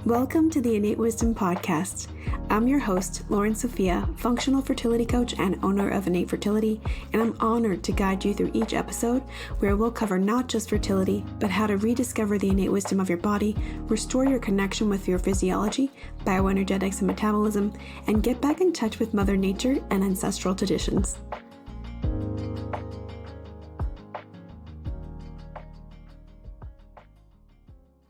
Welcome to the Innate Wisdom Podcast. I'm your host, Loren Sofia, functional fertility coach and owner of Innate Fertility, and I'm honored to guide you through each episode where we'll cover not just fertility, but how to rediscover the innate wisdom of your body, restore your connection with your physiology, bioenergetics, and metabolism, and get back in touch with Mother Nature and ancestral traditions.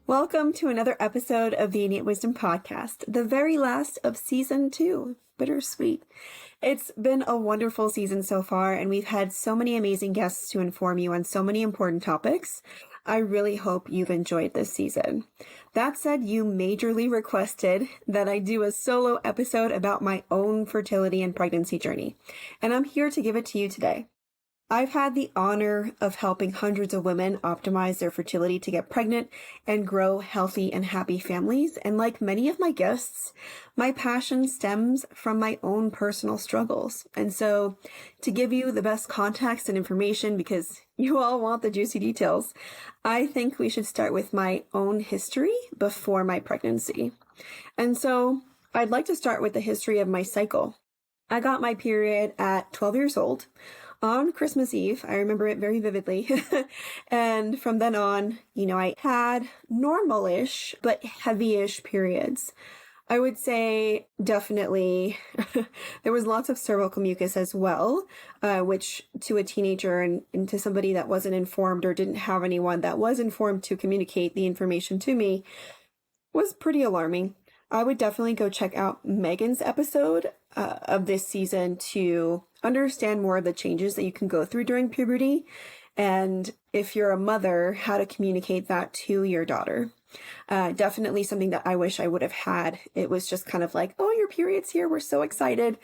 Welcome to another episode of the Innate Wisdom Podcast, the very last of season 2. Bittersweet. It's been a wonderful season so far, and we've had so many amazing guests to inform you on so many important topics. I really hope you've enjoyed this season. That said, you majorly requested that I do a solo episode about my own fertility and pregnancy journey, and I'm here to give it to you today. I've had the honor of helping hundreds of women optimize their fertility to get pregnant and grow healthy and happy families. And like many of my guests, my passion stems from my own personal struggles. And so to give you the best context and information, because you all want the juicy details, I think we should start with my own history before my pregnancy. And so I'd like to start with the history of my cycle. I got my period at 12 years old. On Christmas Eve. I remember it very vividly. And from then on, I had normal-ish, but heavy-ish periods. I would say definitely there was lots of cervical mucus as well, which to a teenager and to somebody that wasn't informed or didn't have anyone that was informed to communicate the information to me was pretty alarming. I would definitely go check out Megan's episode of this season to understand more of the changes that you can go through during puberty. And if you're a mother, how to communicate that to your daughter. Definitely something that I wish I would have had. It was just kind of like, oh, your period's here. We're so excited.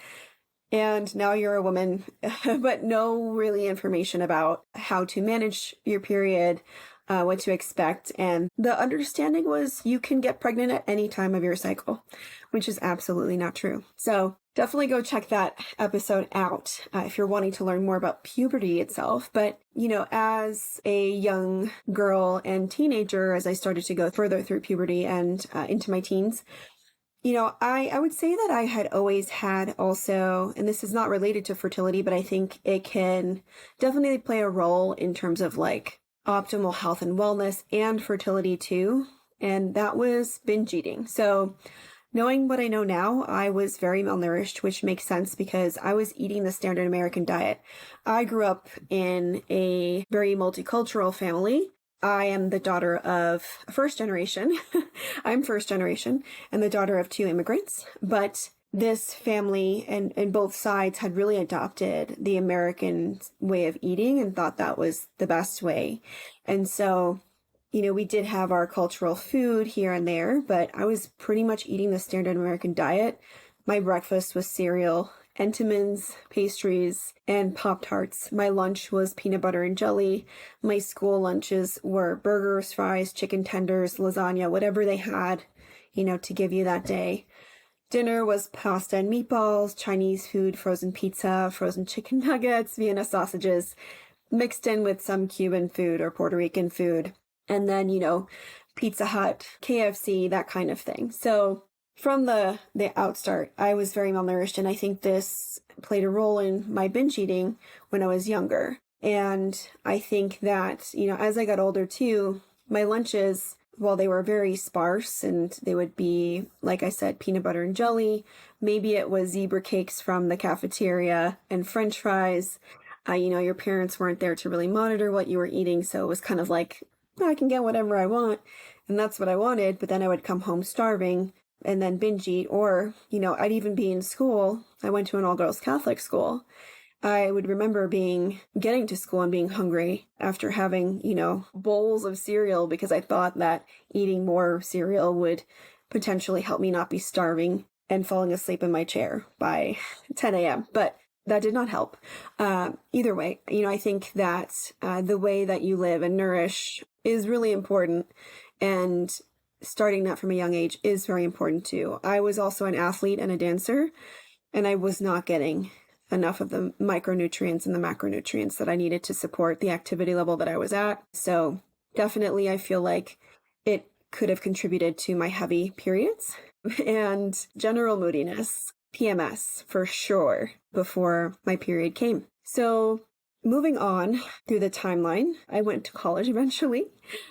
And now you're a woman, but no really information about how to manage your period, what to expect. And the understanding was you can get pregnant at any time of your cycle, which is absolutely not true. So definitely go check that episode out if you're wanting to learn more about puberty itself. But, as a young girl and teenager, as I started to go further through puberty and into my teens, I would say that I had always had also, and this is not related to fertility, but I think it can definitely play a role in terms of like optimal health and wellness and fertility too. And that was binge eating. So knowing what I know now, I was very malnourished, which makes sense because I was eating the standard American diet. I grew up in a very multicultural family. I am the daughter of first generation. I'm first generation and the daughter of 2 immigrants. But this family and both sides had really adopted the American way of eating and thought that was the best way. And so, we did have our cultural food here and there, but I was pretty much eating the standard American diet. My breakfast was cereal, Entenmann's, pastries, and Pop-Tarts. My lunch was peanut butter and jelly. My school lunches were burgers, fries, chicken tenders, lasagna, whatever they had, to give you that day. Dinner was pasta and meatballs, Chinese food, frozen pizza, frozen chicken nuggets, Vienna sausages, mixed in with some Cuban food or Puerto Rican food. And then, Pizza Hut, KFC, that kind of thing. So from the outstart, I was very malnourished, and I think this played a role in my binge eating when I was younger. And I think that, as I got older too, my lunches, while they were very sparse and they would be, like I said, peanut butter and jelly, maybe it was zebra cakes from the cafeteria and French fries. Your parents weren't there to really monitor what you were eating, so it was kind of like, I can get whatever I want, and that's what I wanted, but then I would come home starving and then binge eat, or, I'd even be in school. I went to an all-girls Catholic school. I would remember getting to school and being hungry after having, bowls of cereal because I thought that eating more cereal would potentially help me not be starving and falling asleep in my chair by 10 a.m. But that did not help. Either way, I think that the way that you live and nourish is really important, and starting that from a young age is very important too. I was also an athlete and a dancer, and I was not getting enough of the micronutrients and the macronutrients that I needed to support the activity level that I was at. So definitely I feel like it could have contributed to my heavy periods and general moodiness, PMS for sure, before my period came. So moving on through the timeline, I went to college eventually.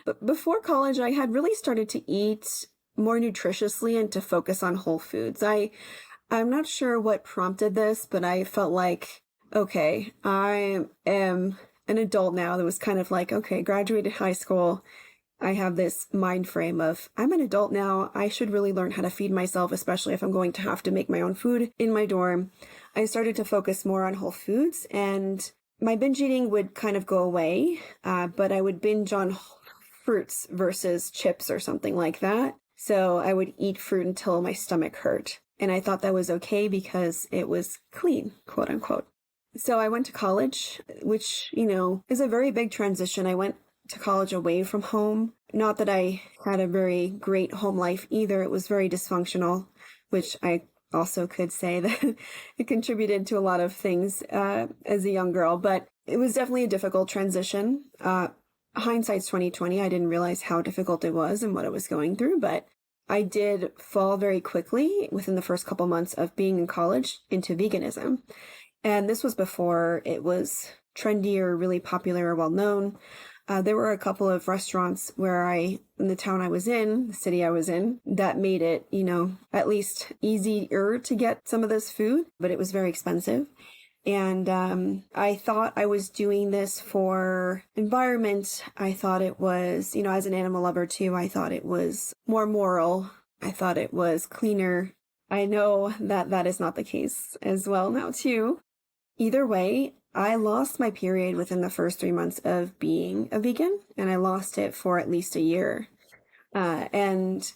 But before college, I had really started to eat more nutritiously and to focus on whole foods. I'm not sure what prompted this, but I felt like, okay, I am an adult now. That was kind of like, okay, graduated high school. I have this mind frame of, I'm an adult now. I should really learn how to feed myself, especially if I'm going to have to make my own food in my dorm. I started to focus more on whole foods, and my binge eating would kind of go away, but I would binge on fruits versus chips or something like that. So I would eat fruit until my stomach hurt. And I thought that was okay because it was clean, quote unquote. So I went to college, which, is a very big transition. I went to college away from home. Not that I had a very great home life either. It was very dysfunctional, which I also could say that it contributed to a lot of things as a young girl, but it was definitely a difficult transition. Hindsight's 2020. I didn't realize how difficult it was and what I was going through, but I did fall very quickly within the first couple months of being in college into veganism. And this was before it was trendy or really popular or well known. There were a couple of restaurants in the town I was in, the city I was in, that made it, at least easier to get some of this food, but it was very expensive. And I thought I was doing this for environment. I thought it was, as an animal lover too, I thought it was more moral. I thought it was cleaner. I know that that is not the case as well now too. Either way, I lost my period within the first 3 months of being a vegan, and I lost it for at least a year. And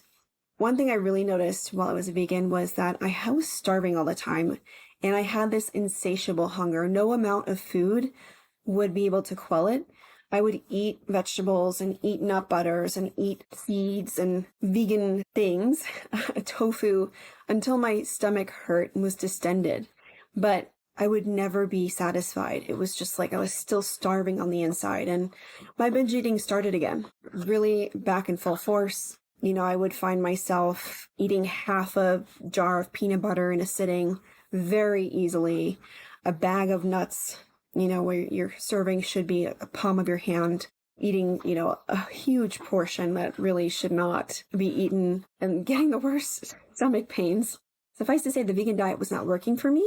one thing I really noticed while I was a vegan was that I was starving all the time, and I had this insatiable hunger. No amount of food would be able to quell it. I would eat vegetables and eat nut butters and eat seeds and vegan things, tofu, until my stomach hurt and was distended. But I would never be satisfied. It was just like I was still starving on the inside. And my binge eating started again, really back in full force. I would find myself eating half a jar of peanut butter in a sitting very easily, a bag of nuts, where your serving should be a palm of your hand, eating, a huge portion that really should not be eaten and getting the worst stomach pains. Suffice to say, the vegan diet was not working for me.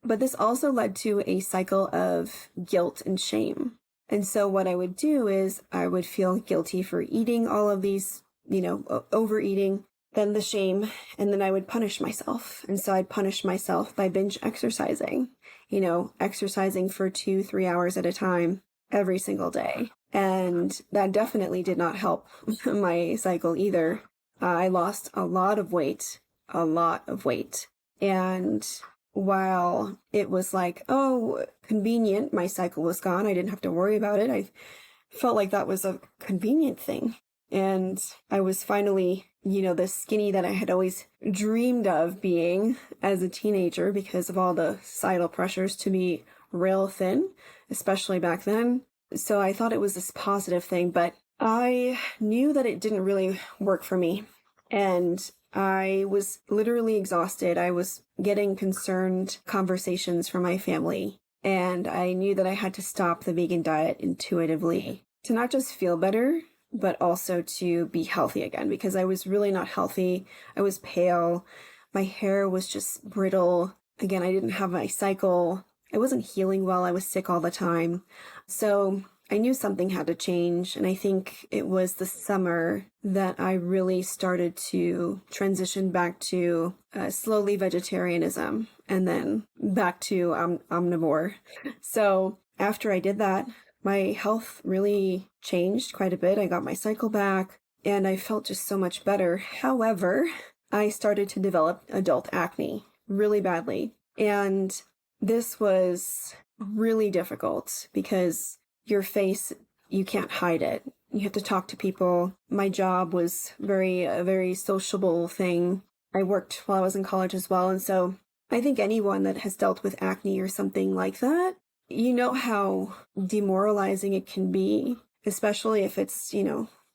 But this also led to a cycle of guilt and shame. And so what I would do is I would feel guilty for eating all of these, overeating, then the shame, and then I would punish myself. And so I'd punish myself by binge exercising, exercising for 2-3 hours at a time every single day. And that definitely did not help my cycle either. I lost a lot of weight. And while it was like, oh, convenient, my cycle was gone, I didn't have to worry about it. I felt like that was a convenient thing. And I was finally, the skinny that I had always dreamed of being as a teenager because of all the societal pressures to be real thin, especially back then. So I thought it was this positive thing, but I knew that it didn't really work for me. And I was literally exhausted. I was getting concerned conversations from my family, and I knew that I had to stop the vegan diet intuitively to not just feel better, but also to be healthy again, because I was really not healthy. I was pale. My hair was just brittle. Again, I didn't have my cycle. I wasn't healing well. I was sick all the time. So I knew something had to change, and I think it was the summer that I really started to transition back to slowly vegetarianism and then back to omnivore. So after I did that, my health really changed quite a bit. I got my cycle back, and I felt just so much better. However, I started to develop adult acne really badly, and this was really difficult because your face, you can't hide it. You have to talk to people. My job was a very sociable thing. I worked while I was in college as well. And so I think anyone that has dealt with acne or something like that, you know how demoralizing it can be, especially if it's,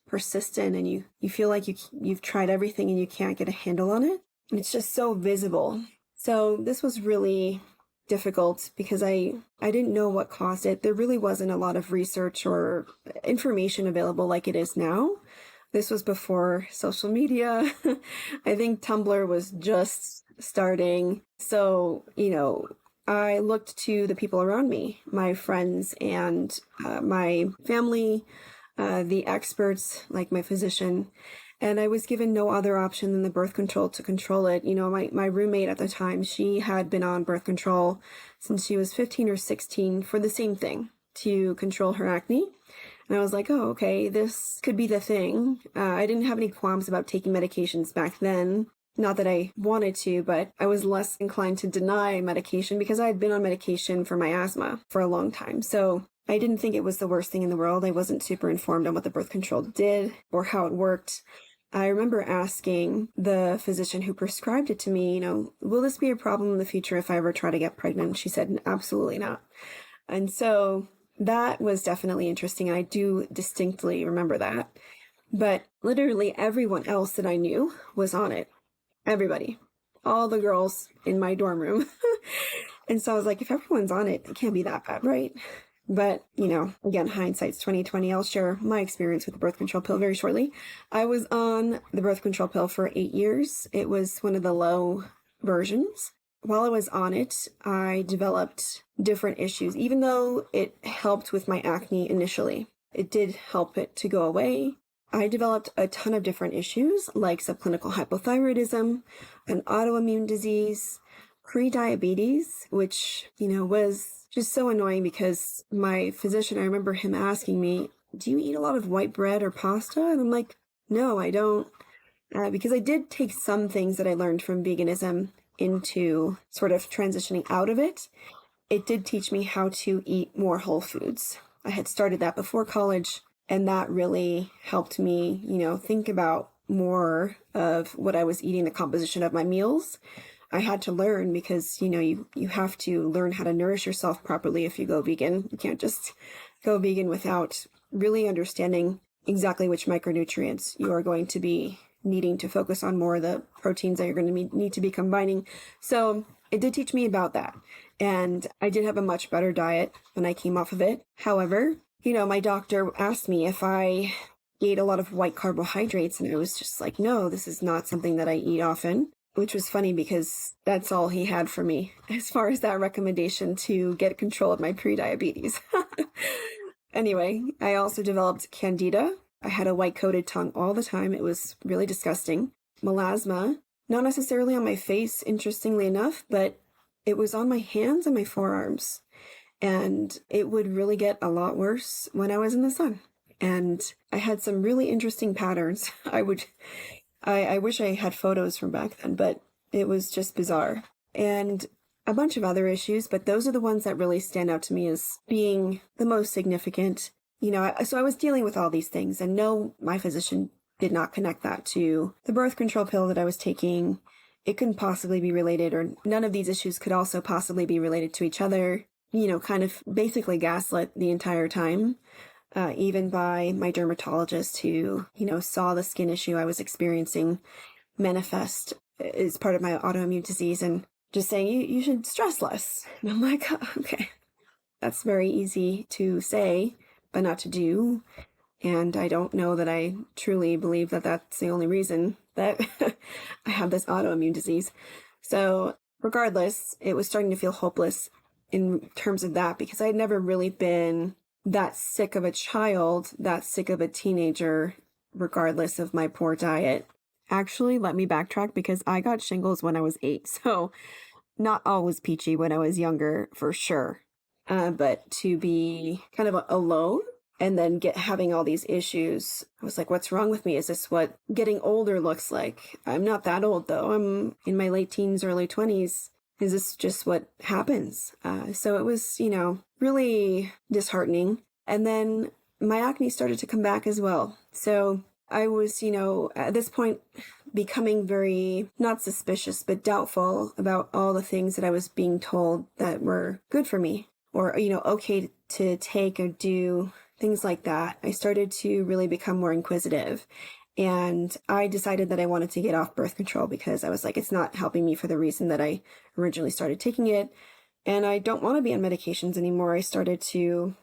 persistent and you feel like you've tried everything and you can't get a handle on it. And it's just so visible. So this was really difficult because I didn't know what caused it. There really wasn't a lot of research or information available like it is now. This was before social media. I think Tumblr was just starting. So, I looked to the people around me, my friends and my family, the experts like my physician, and I was given no other option than the birth control to control it. My roommate at the time, she had been on birth control since she was 15 or 16 for the same thing, to control her acne. And I was like, oh, okay, this could be the thing. I didn't have any qualms about taking medications back then. Not that I wanted to, but I was less inclined to deny medication because I had been on medication for my asthma for a long time. So I didn't think it was the worst thing in the world. I wasn't super informed on what the birth control did or how it worked. I remember asking the physician who prescribed it to me, will this be a problem in the future if I ever try to get pregnant? She said, absolutely not. And so that was definitely interesting. And I do distinctly remember that. But literally everyone else that I knew was on it. Everybody. All the girls in my dorm room. And so I was like, if everyone's on it, it can't be that bad, right? But, again, hindsight's 2020. I'll share my experience with the birth control pill very shortly. I was on the birth control pill for 8 years. It was one of the low versions. While I was on it, I developed different issues, even though it helped with my acne initially. It did help it to go away. I developed a ton of different issues like subclinical hypothyroidism, an autoimmune disease, prediabetes, which, was just so annoying because my physician, I remember him asking me, do you eat a lot of white bread or pasta? And I'm like, no, I don't. Because I did take some things that I learned from veganism into sort of transitioning out of it. It did teach me how to eat more whole foods. I had started that before college, and that really helped me, think about more of what I was eating, the composition of my meals. I had to learn because, you have to learn how to nourish yourself properly if you go vegan. You can't just go vegan without really understanding exactly which micronutrients you are going to be needing to focus on more of the proteins that you're going to need to be combining. So it did teach me about that. And I did have a much better diet when I came off of it. However, my doctor asked me if I ate a lot of white carbohydrates, and I was just like, no, this is not something that I eat often. Which was funny because that's all he had for me as far as that recommendation to get control of my prediabetes. Anyway, I also developed Candida. I had a white-coated tongue all the time. It was really disgusting. Melasma, not necessarily on my face, interestingly enough, but it was on my hands and my forearms. And it would really get a lot worse when I was in the sun. And I had some really interesting patterns. I wish I had photos from back then, but it was just bizarre. And a bunch of other issues, but those are the ones that really stand out to me as being the most significant. So I was dealing with all these things, and no, my physician did not connect that to the birth control pill that I was taking. It couldn't possibly be related, or none of these issues could also possibly be related to each other. Kind of basically gaslit the entire time. Even by my dermatologist who, saw the skin issue I was experiencing manifest as part of my autoimmune disease and just saying, you should stress less. And I'm like, oh, okay, that's very easy to say, but not to do. And I don't know that I truly believe that that's the only reason that I have this autoimmune disease. So regardless, it was starting to feel hopeless in terms of that because I had never really been that sick of a child, that sick of a teenager, regardless of my poor diet. Actually, let me backtrack because I got shingles when I was 8. So not always peachy when I was younger, for sure. But to be kind of alone and then having all these issues, I was like, what's wrong with me? Is this what getting older looks like? I'm not that old though. I'm in my late teens, early 20s. Is this just what happens? So it was, really disheartening. And then my acne started to come back as well. So I was, at this point becoming very, not suspicious, but doubtful about all the things that I was being told that were good for me or, okay to take or do things like that. I started to really become more inquisitive. And I decided that I wanted to get off birth control because I was like, it's not helping me for the reason that I originally started taking it. And I don't want to be on medications anymore. I started to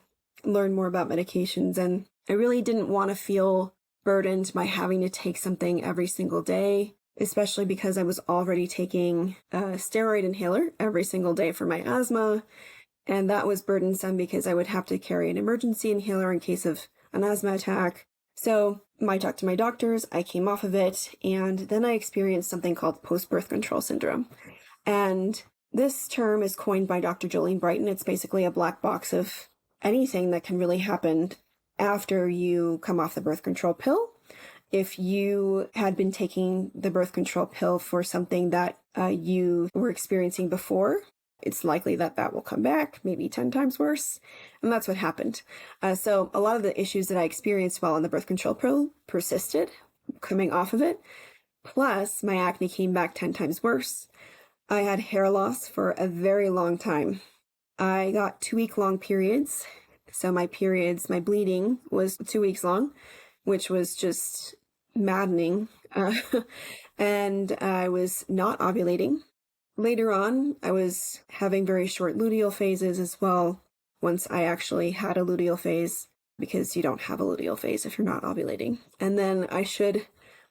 learn more about medications, and I really didn't want to feel burdened by having to take something every single day, especially because I was already taking a steroid inhaler every single day for my asthma. And that was burdensome because I would have to carry an emergency inhaler in case of an asthma attack. So I talked to my doctors, I came off of it, and then I experienced something called post-birth control syndrome. And this term is coined by Dr. Jolene Brighten. It's basically a black box of anything that can really happen after you come off the birth control pill. If you had been taking the birth control pill for something that you were experiencing before, it's likely that that will come back, maybe 10 times worse. And that's what happened. So a lot of the issues that I experienced while on the birth control pill persisted, coming off of it. Plus, my acne came back 10 times worse. I had hair loss for a very long time. I got 2-week-long periods. So my bleeding was 2 weeks long, which was just maddening. And I was not ovulating. Later on, I was having very short luteal phases as well, once I actually had a luteal phase, because you don't have a luteal phase if you're not ovulating. And then I should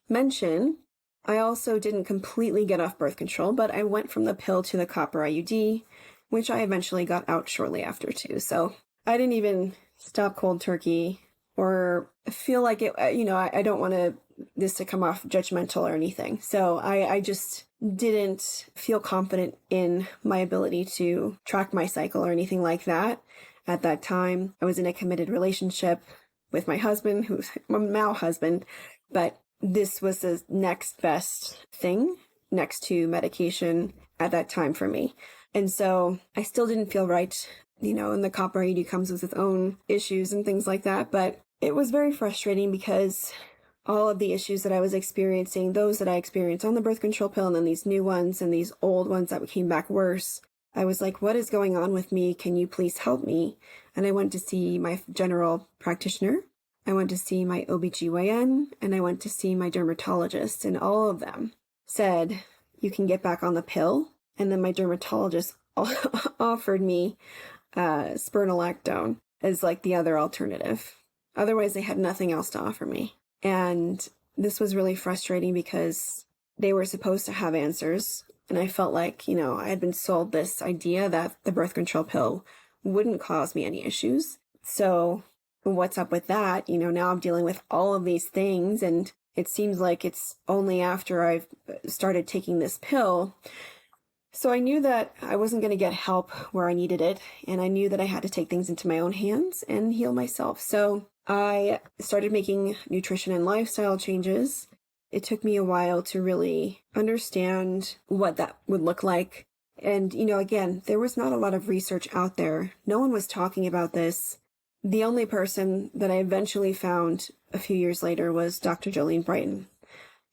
mention, I also didn't completely get off birth control, but I went from the pill to the copper IUD, which I eventually got out shortly after too. So I didn't even stop cold turkey or feel like it, I don't want this to come off judgmental or anything. So I just didn't feel confident in my ability to track my cycle or anything like that. At that time, I was in a committed relationship with my husband, who's my now husband, but this was the next best thing next to medication at that time for me. And so I still didn't feel right, and the copper IUD comes with its own issues and things like that. But it was very frustrating because all of the issues that I was experiencing, those that I experienced on the birth control pill, and then these new ones and these old ones that came back worse, I was like, what is going on with me? Can you please help me? And I went to see my general practitioner. I went to see my OBGYN, and I went to see my dermatologist, and all of them said, you can get back on the pill. And then my dermatologist offered me spironolactone as like the other alternative. Otherwise, they had nothing else to offer me. And this was really frustrating because they were supposed to have answers. And I felt like, I had been sold this idea that the birth control pill wouldn't cause me any issues. So what's up with that? Now I'm dealing with all of these things, and it seems like it's only after I've started taking this pill. So I knew that I wasn't going to get help where I needed it, and I knew that I had to take things into my own hands and heal myself. So I started making nutrition and lifestyle changes. It took me a while to really understand what that would look like. And, again, there was not a lot of research out there. No one was talking about this. The only person that I eventually found a few years later was Dr. Jolene Brighten.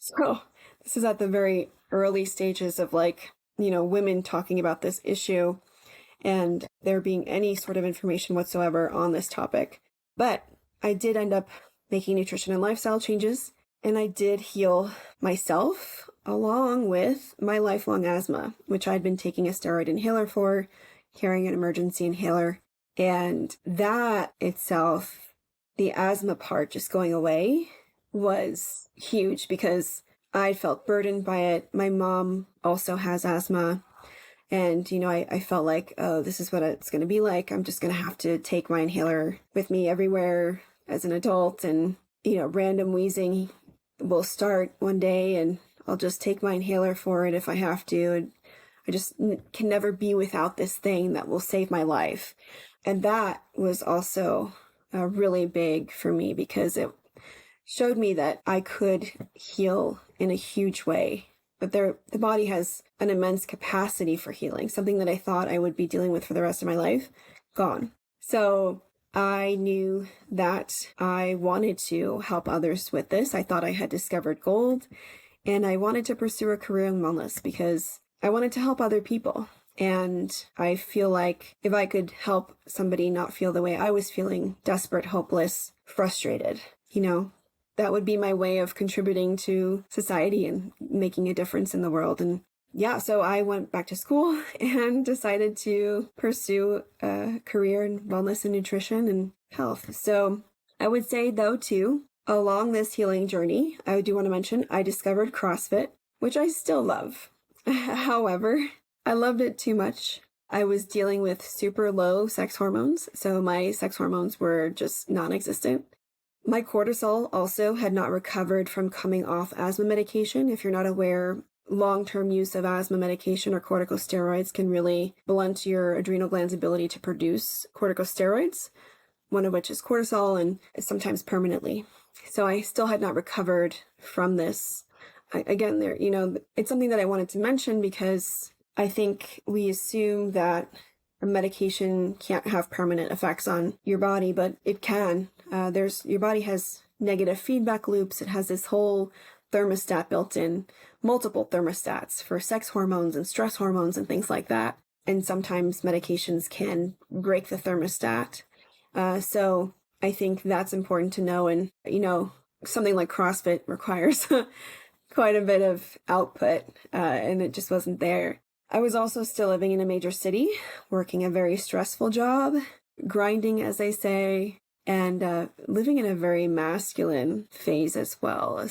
So this is at the very early stages of women talking about this issue and there being any sort of information whatsoever on this topic. But I did end up making nutrition and lifestyle changes, and I did heal myself along with my lifelong asthma, which I'd been taking a steroid inhaler for, carrying an emergency inhaler. And that itself, the asthma part just going away, was huge because I felt burdened by it. My mom also has asthma. And, I felt like, oh, this is what it's going to be like. I'm just going to have to take my inhaler with me everywhere as an adult. And, random wheezing will start one day and I'll just take my inhaler for it if I have to. And I just can never be without this thing that will save my life. And that was also really big for me because it showed me that I could heal in a huge way. But the body has an immense capacity for healing, something that I thought I would be dealing with for the rest of my life, gone. So I knew that I wanted to help others with this. I thought I had discovered gold, and I wanted to pursue a career in wellness because I wanted to help other people. And I feel like if I could help somebody not feel the way I was feeling, desperate, hopeless, frustrated, that would be my way of contributing to society and making a difference in the world. And yeah, so I went back to school and decided to pursue a career in wellness and nutrition and health. So I would say, though, too, along this healing journey, I do want to mention I discovered CrossFit, which I still love. However, I loved it too much. I was dealing with super low sex hormones, so my sex hormones were just non-existent. My cortisol also had not recovered from coming off asthma medication. If you're not aware, long-term use of asthma medication or corticosteroids can really blunt your adrenal gland's ability to produce corticosteroids, one of which is cortisol, and sometimes permanently. So I still had not recovered from this. It's something that I wanted to mention because I think we assume that a medication can't have permanent effects on your body, but it can. Your body has negative feedback loops. It has this whole thermostat built in, multiple thermostats for sex hormones and stress hormones and things like that. And sometimes medications can break the thermostat. So I think that's important to know. And, something like CrossFit requires quite a bit of output, and it just wasn't there. I was also still living in a major city, working a very stressful job, grinding, as they say, and living in a very masculine phase as well, a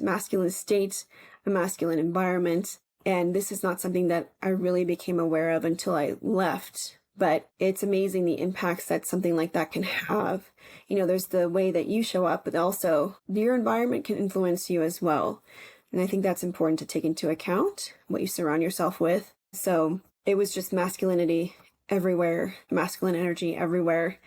masculine state, a masculine environment. And this is not something that I really became aware of until I left. But it's amazing the impacts that something like that can have. There's the way that you show up, but also your environment can influence you as well. And I think that's important to take into account, what you surround yourself with. So it was just masculinity everywhere, masculine energy everywhere.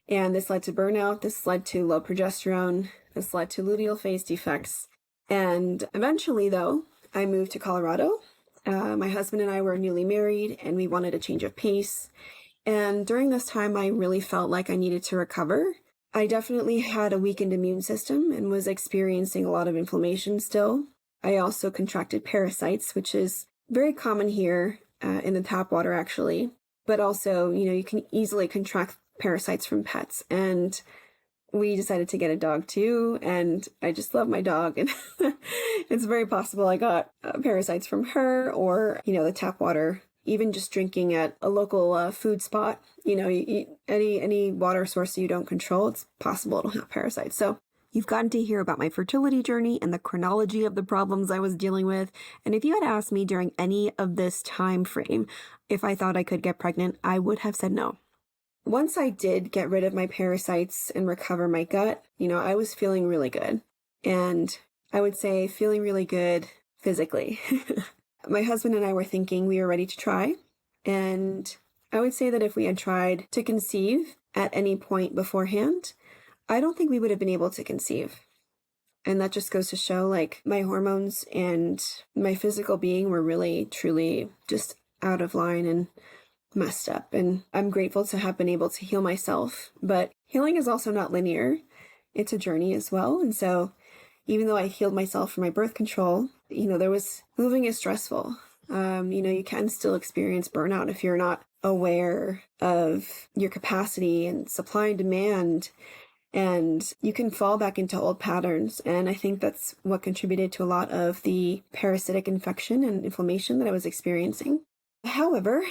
And this led to burnout. This led to low progesterone. This led to luteal phase defects. And eventually, though, I moved to Colorado. My husband and I were newly married, and we wanted a change of pace. And during this time, I really felt like I needed to recover. I definitely had a weakened immune system and was experiencing a lot of inflammation still. I also contracted parasites, which is very common here in the tap water, actually. But also, you can easily contract parasites from pets. And we decided to get a dog too. And I just love my dog. And it's very possible I got parasites from her or, the tap water, even just drinking at a local food spot. Any water source you don't control, it's possible it'll have parasites. So you've gotten to hear about my fertility journey and the chronology of the problems I was dealing with. And if you had asked me during any of this time frame if I thought I could get pregnant, I would have said no. Once I did get rid of my parasites and recover my gut, I was feeling really good. And I would say feeling really good physically. My husband and I were thinking we were ready to try. And I would say that if we had tried to conceive at any point beforehand, I don't think we would have been able to conceive. And that just goes to show, my hormones and my physical being were really, truly just out of line and messed up. And I'm grateful to have been able to heal myself. But healing is also not linear. It's a journey as well. And so even though I healed myself from my birth control, moving is stressful. You can still experience burnout if you're not aware of your capacity and supply and demand. And you can fall back into old patterns. And I think that's what contributed to a lot of the parasitic infection and inflammation that I was experiencing. However,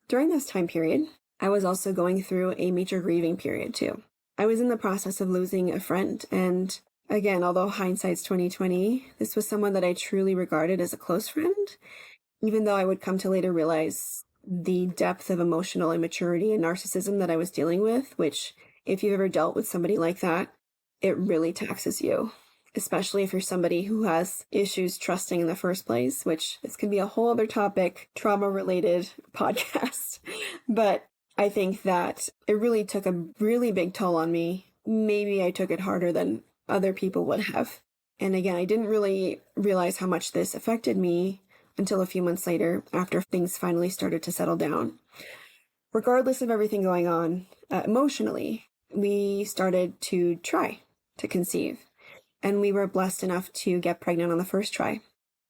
during this time period, I was also going through a major grieving period too. I was in the process of losing a friend. And again, although hindsight's 2020, this was someone that I truly regarded as a close friend, even though I would come to later realize the depth of emotional immaturity and narcissism that I was dealing with, which if you've ever dealt with somebody like that, it really taxes you, especially if you're somebody who has issues trusting in the first place, which this can be a whole other topic, trauma-related podcast. But I think that it really took a really big toll on me. Maybe I took it harder than other people would have. And again, I didn't really realize how much this affected me until a few months later, after things finally started to settle down. Regardless of everything going on emotionally, we started to try to conceive. And we were blessed enough to get pregnant on the first try.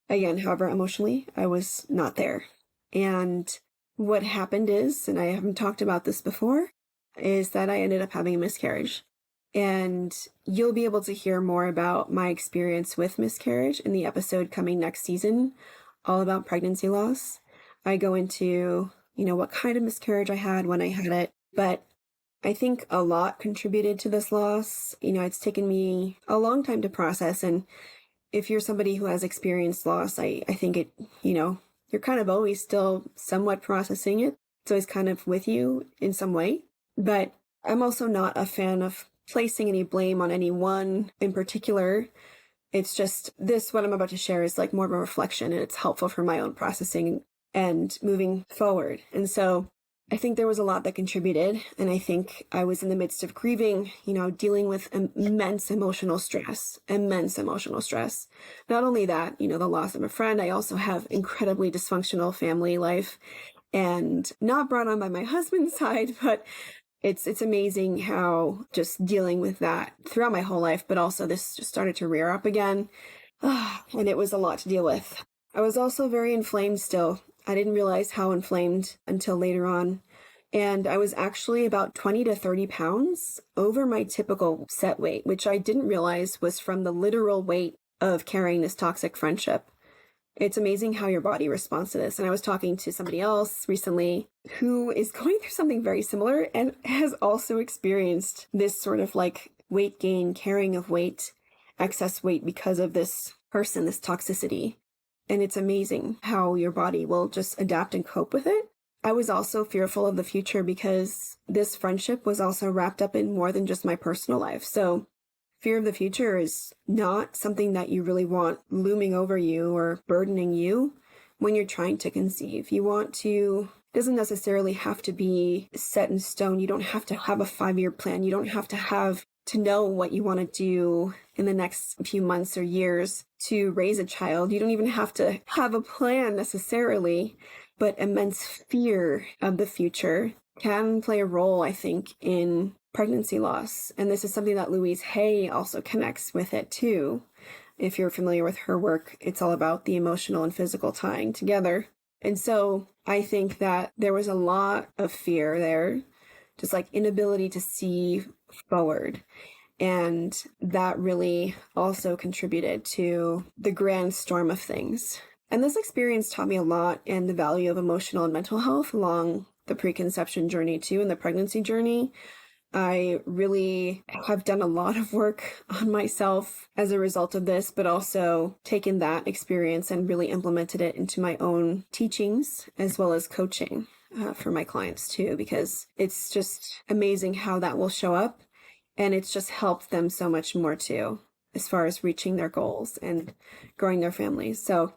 Again, however, emotionally, I was not there. And what happened is, and I haven't talked about this before, is that I ended up having a miscarriage. And you'll be able to hear more about my experience with miscarriage in the episode coming next season, all about pregnancy loss. I go into, what kind of miscarriage I had, when I had it, but I think a lot contributed to this loss. It's taken me a long time to process. And if you're somebody who has experienced loss, I think it, you're kind of always still somewhat processing it. It's always kind of with you in some way. But I'm also not a fan of placing any blame on anyone in particular. It's just what I'm about to share is like more of a reflection, and it's helpful for my own processing and moving forward. And so I think there was a lot that contributed. And I think I was in the midst of grieving, dealing with immense emotional stress. Not only that, the loss of a friend, I also have incredibly dysfunctional family life, and not brought on by my husband's side, but it's amazing how just dealing with that throughout my whole life, but also this just started to rear up again. And it was a lot to deal with. I was also very inflamed still. I didn't realize how inflamed until later on. And I was actually about 20 to 30 pounds over my typical set weight, which I didn't realize was from the literal weight of carrying this toxic friendship. It's amazing how your body responds to this. And I was talking to somebody else recently who is going through something very similar and has also experienced this sort of like weight gain, carrying of weight, excess weight because of this person, this toxicity. And it's amazing how your body will just adapt and cope with it. I was also fearful of the future because this friendship was also wrapped up in more than just my personal life. So fear of the future is not something that you really want looming over you or burdening you when you're trying to conceive. It doesn't necessarily have to be set in stone. You don't have to have a 5-year plan. You don't have to know what you want to do in the next few months or years to raise a child. You don't even have to have a plan necessarily, but immense fear of the future can play a role, I think, in pregnancy loss. And this is something that Louise Hay also connects with it too. If you're familiar with her work, it's all about the emotional and physical tying together. And so I think that there was a lot of fear there, just like inability to see forward. And that really also contributed to the grand storm of things. And this experience taught me a lot in the value of emotional and mental health along the preconception journey too, and the pregnancy journey. I really have done a lot of work on myself as a result of this, but also taken that experience and really implemented it into my own teachings as well as coaching for my clients too, because it's just amazing how that will show up. And it's just helped them so much more too, as far as reaching their goals and growing their families. So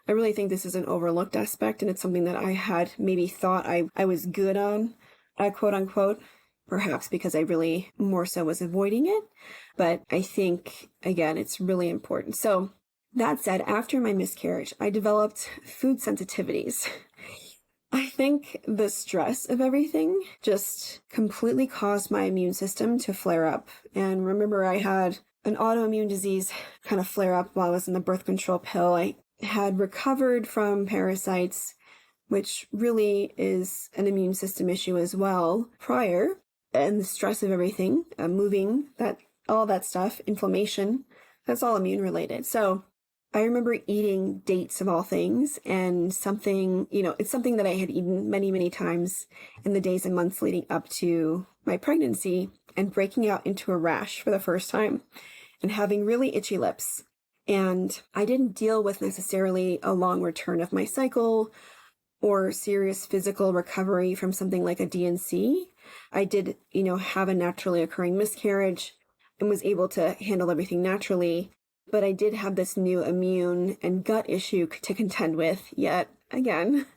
I really think this is an overlooked aspect, and it's something that I had maybe thought I was good on, quote unquote, perhaps because I really more so was avoiding it. But I think, again, it's really important. So that said, after my miscarriage, I developed food sensitivities. I think the stress of everything just completely caused my immune system to flare up. And remember, I had an autoimmune disease kind of flare up while I was in the birth control pill. I had recovered from parasites, which really is an immune system issue as well prior. And the stress of everything, moving, all that stuff, inflammation, that's all immune related. So I remember eating dates of all things, and something, it's something that I had eaten many, many times in the days and months leading up to my pregnancy, and breaking out into a rash for the first time and having really itchy lips. And I didn't deal with necessarily a long return of my cycle or serious physical recovery from something like a DNC. I did, have a naturally occurring miscarriage and was able to handle everything naturally. But I did have this new immune and gut issue to contend with yet again.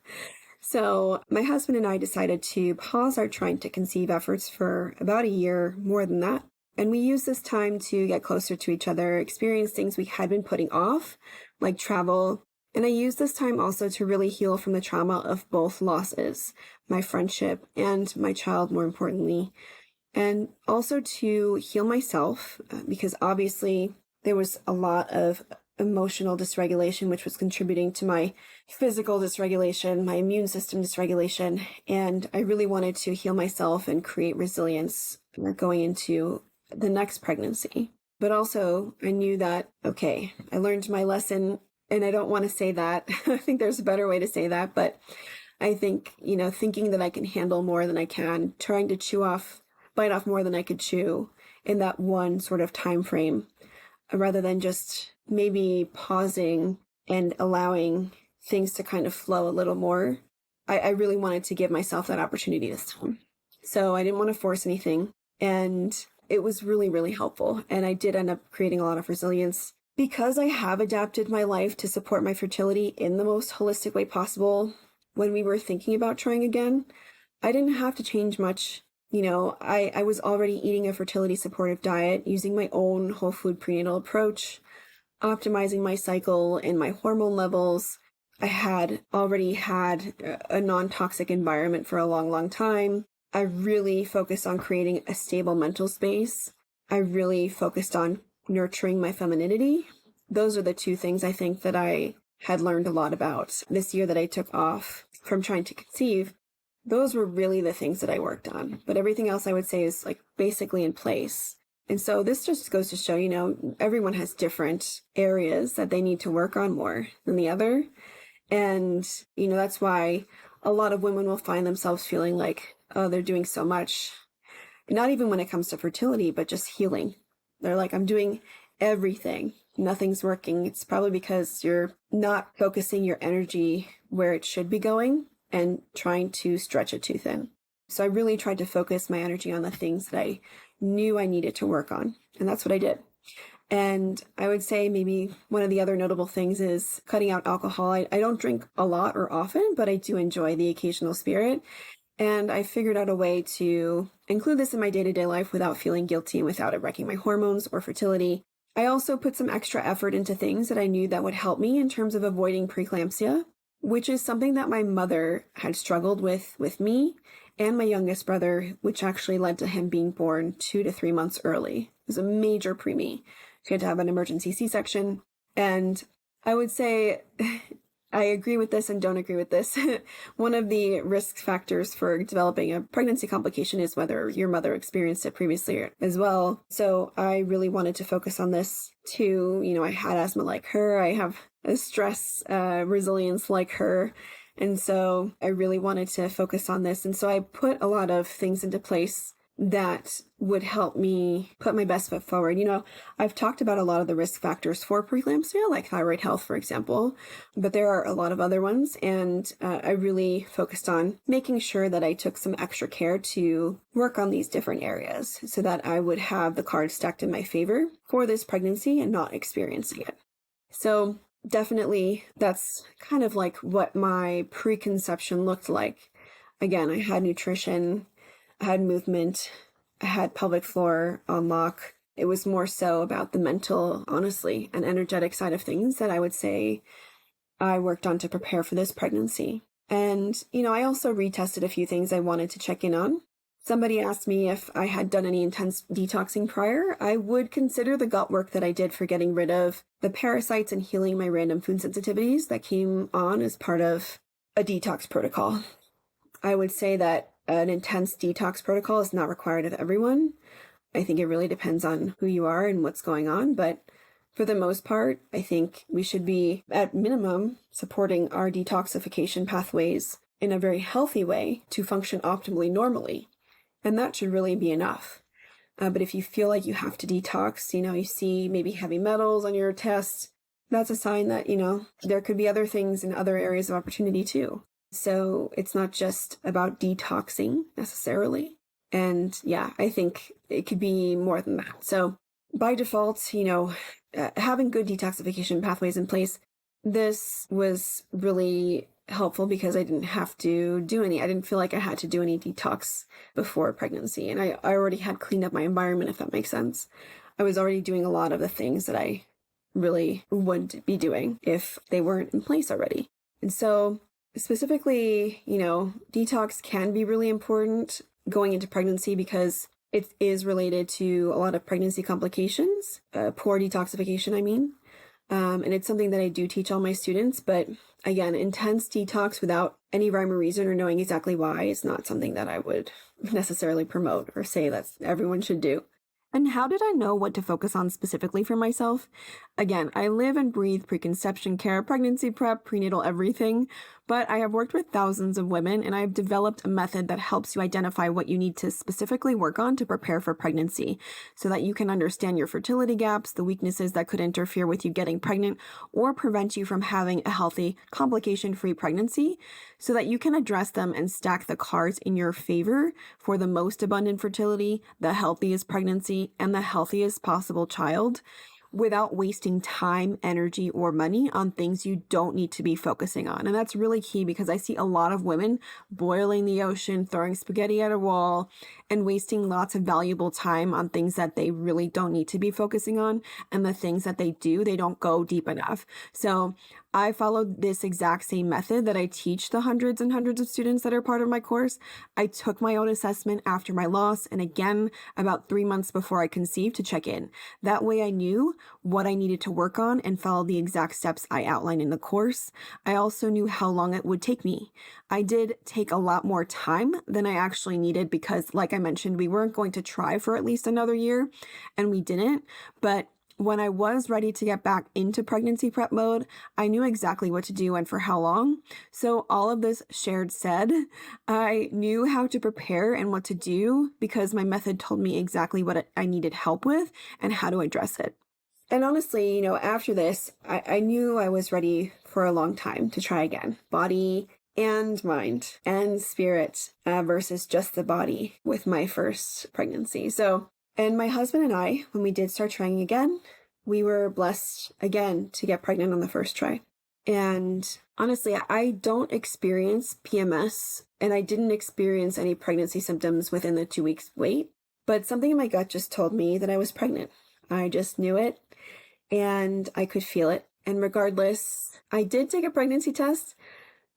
So my husband and I decided to pause our trying to conceive efforts for about a year, more than that. And we used this time to get closer to each other, experience things we had been putting off, like travel. And I used this time also to really heal from the trauma of both losses, my friendship and my child, more importantly. And also to heal myself, because obviously there was a lot of emotional dysregulation, which was contributing to my physical dysregulation, my immune system dysregulation. And I really wanted to heal myself and create resilience going into the next pregnancy. But also I knew that, okay, I learned my lesson, and I don't want to say that. I think there's a better way to say that, but I think, thinking that I can handle more than I can, trying to bite off more than I could chew in that one sort of time frame, rather than just maybe pausing and allowing things to kind of flow a little more. I really wanted to give myself that opportunity this time. So I didn't want to force anything. And it was really, really helpful. And I did end up creating a lot of resilience because I have adapted my life to support my fertility in the most holistic way possible. When we were thinking about trying again, I didn't have to change much. I was already eating a fertility supportive diet, using my own whole food prenatal approach, optimizing my cycle and my hormone levels. I had already had a non-toxic environment for a long, long time. I really focused on creating a stable mental space. I really focused on nurturing my femininity. Those are the two things I think that I had learned a lot about this year that I took off from trying to conceive. Those were really the things that I worked on. But everything else I would say is basically in place. And so this just goes to show, everyone has different areas that they need to work on more than the other. And, that's why a lot of women will find themselves feeling like, oh, they're doing so much. Not even when it comes to fertility, but just healing. They're like, I'm doing everything. Nothing's working. It's probably because you're not focusing your energy where it should be going and trying to stretch it too thin. So I really tried to focus my energy on the things that I knew I needed to work on. And that's what I did. And I would say maybe one of the other notable things is cutting out alcohol. I don't drink a lot or often, but I do enjoy the occasional spirit. And I figured out a way to include this in my day-to-day life without feeling guilty and without it wrecking my hormones or fertility. I also put some extra effort into things that I knew that would help me in terms of avoiding preeclampsia, which is something that my mother had struggled with me and my youngest brother, which actually led to him being born 2 to 3 months early. It was a major preemie. She had to have an emergency C-section. And I would say I agree with this and don't agree with this. One of the risk factors for developing a pregnancy complication is whether your mother experienced it previously as well. So I really wanted to focus on this too. I had asthma like her. I have a stress resilience like her. And so I really wanted to focus on this. And so I put a lot of things into place that would help me put my best foot forward. I've talked about a lot of the risk factors for preeclampsia, like thyroid health, for example, but there are a lot of other ones. And I really focused on making sure that I took some extra care to work on these different areas so that I would have the cards stacked in my favor for this pregnancy and not experiencing it. So definitely that's kind of like what my preconception looked like. Again, I had nutrition, I had movement, I had pelvic floor on lock. It was more so about the mental, honestly, and energetic side of things that I would say I worked on to prepare for this pregnancy. And, I also retested a few things I wanted to check in on. Somebody asked me if I had done any intense detoxing prior. I would consider the gut work that I did for getting rid of the parasites and healing my random food sensitivities that came on as part of a detox protocol. I would say that an intense detox protocol is not required of everyone. I think it really depends on who you are and what's going on. But for the most part, I think we should be, at minimum, supporting our detoxification pathways in a very healthy way to function optimally normally. And that should really be enough. But if you feel like you have to detox, you see maybe heavy metals on your test, that's a sign that, there could be other things in other areas of opportunity too. So it's not just about detoxing necessarily. And yeah, I think it could be more than that. So by default, having good detoxification pathways in place, this was really helpful because I didn't have to do any. I didn't feel like I had to do any detox before pregnancy. And I already had cleaned up my environment, if that makes sense. I was already doing a lot of the things that I really would be doing if they weren't in place already. And so specifically, detox can be really important going into pregnancy because it is related to a lot of pregnancy complications, poor detoxification, I mean. And it's something that I do teach all my students, but again, intense detox without any rhyme or reason or knowing exactly why is not something that I would necessarily promote or say that everyone should do. And how did I know what to focus on specifically for myself? Again, I live and breathe preconception care, pregnancy prep, prenatal everything, but I have worked with thousands of women and I have developed a method that helps you identify what you need to specifically work on to prepare for pregnancy so that you can understand your fertility gaps, the weaknesses that could interfere with you getting pregnant or prevent you from having a healthy, complication-free pregnancy so that you can address them and stack the cards in your favor for the most abundant fertility, the healthiest pregnancy, and the healthiest possible child without wasting time, energy, or money on things you don't need to be focusing on. And that's really key because I see a lot of women boiling the ocean, throwing spaghetti at a wall, and wasting lots of valuable time on things that they really don't need to be focusing on. And the things that they do, they don't go deep enough. So I followed this exact same method that I teach the hundreds and hundreds of students that are part of my course. I took my own assessment after my loss and again about 3 months before I conceived to check in. That way I knew what I needed to work on and follow the exact steps I outlined in the course. I also knew how long it would take me. I did take a lot more time than I actually needed because, like I mentioned, we weren't going to try for at least another year, and we didn't. But when I was ready to get back into pregnancy prep mode, I knew exactly what to do and for how long. So all of this shared said, I knew how to prepare and what to do because my method told me exactly what I needed help with and how to address it. And honestly, after this, I knew I was ready for a long time to try again. Body and mind and spirit versus just the body with my first pregnancy. And my husband and I, when we did start trying again, we were blessed again to get pregnant on the first try. And honestly, I don't experience PMS and I didn't experience any pregnancy symptoms within the 2 weeks wait, but something in my gut just told me that I was pregnant. I just knew it and I could feel it. And regardless, I did take a pregnancy test,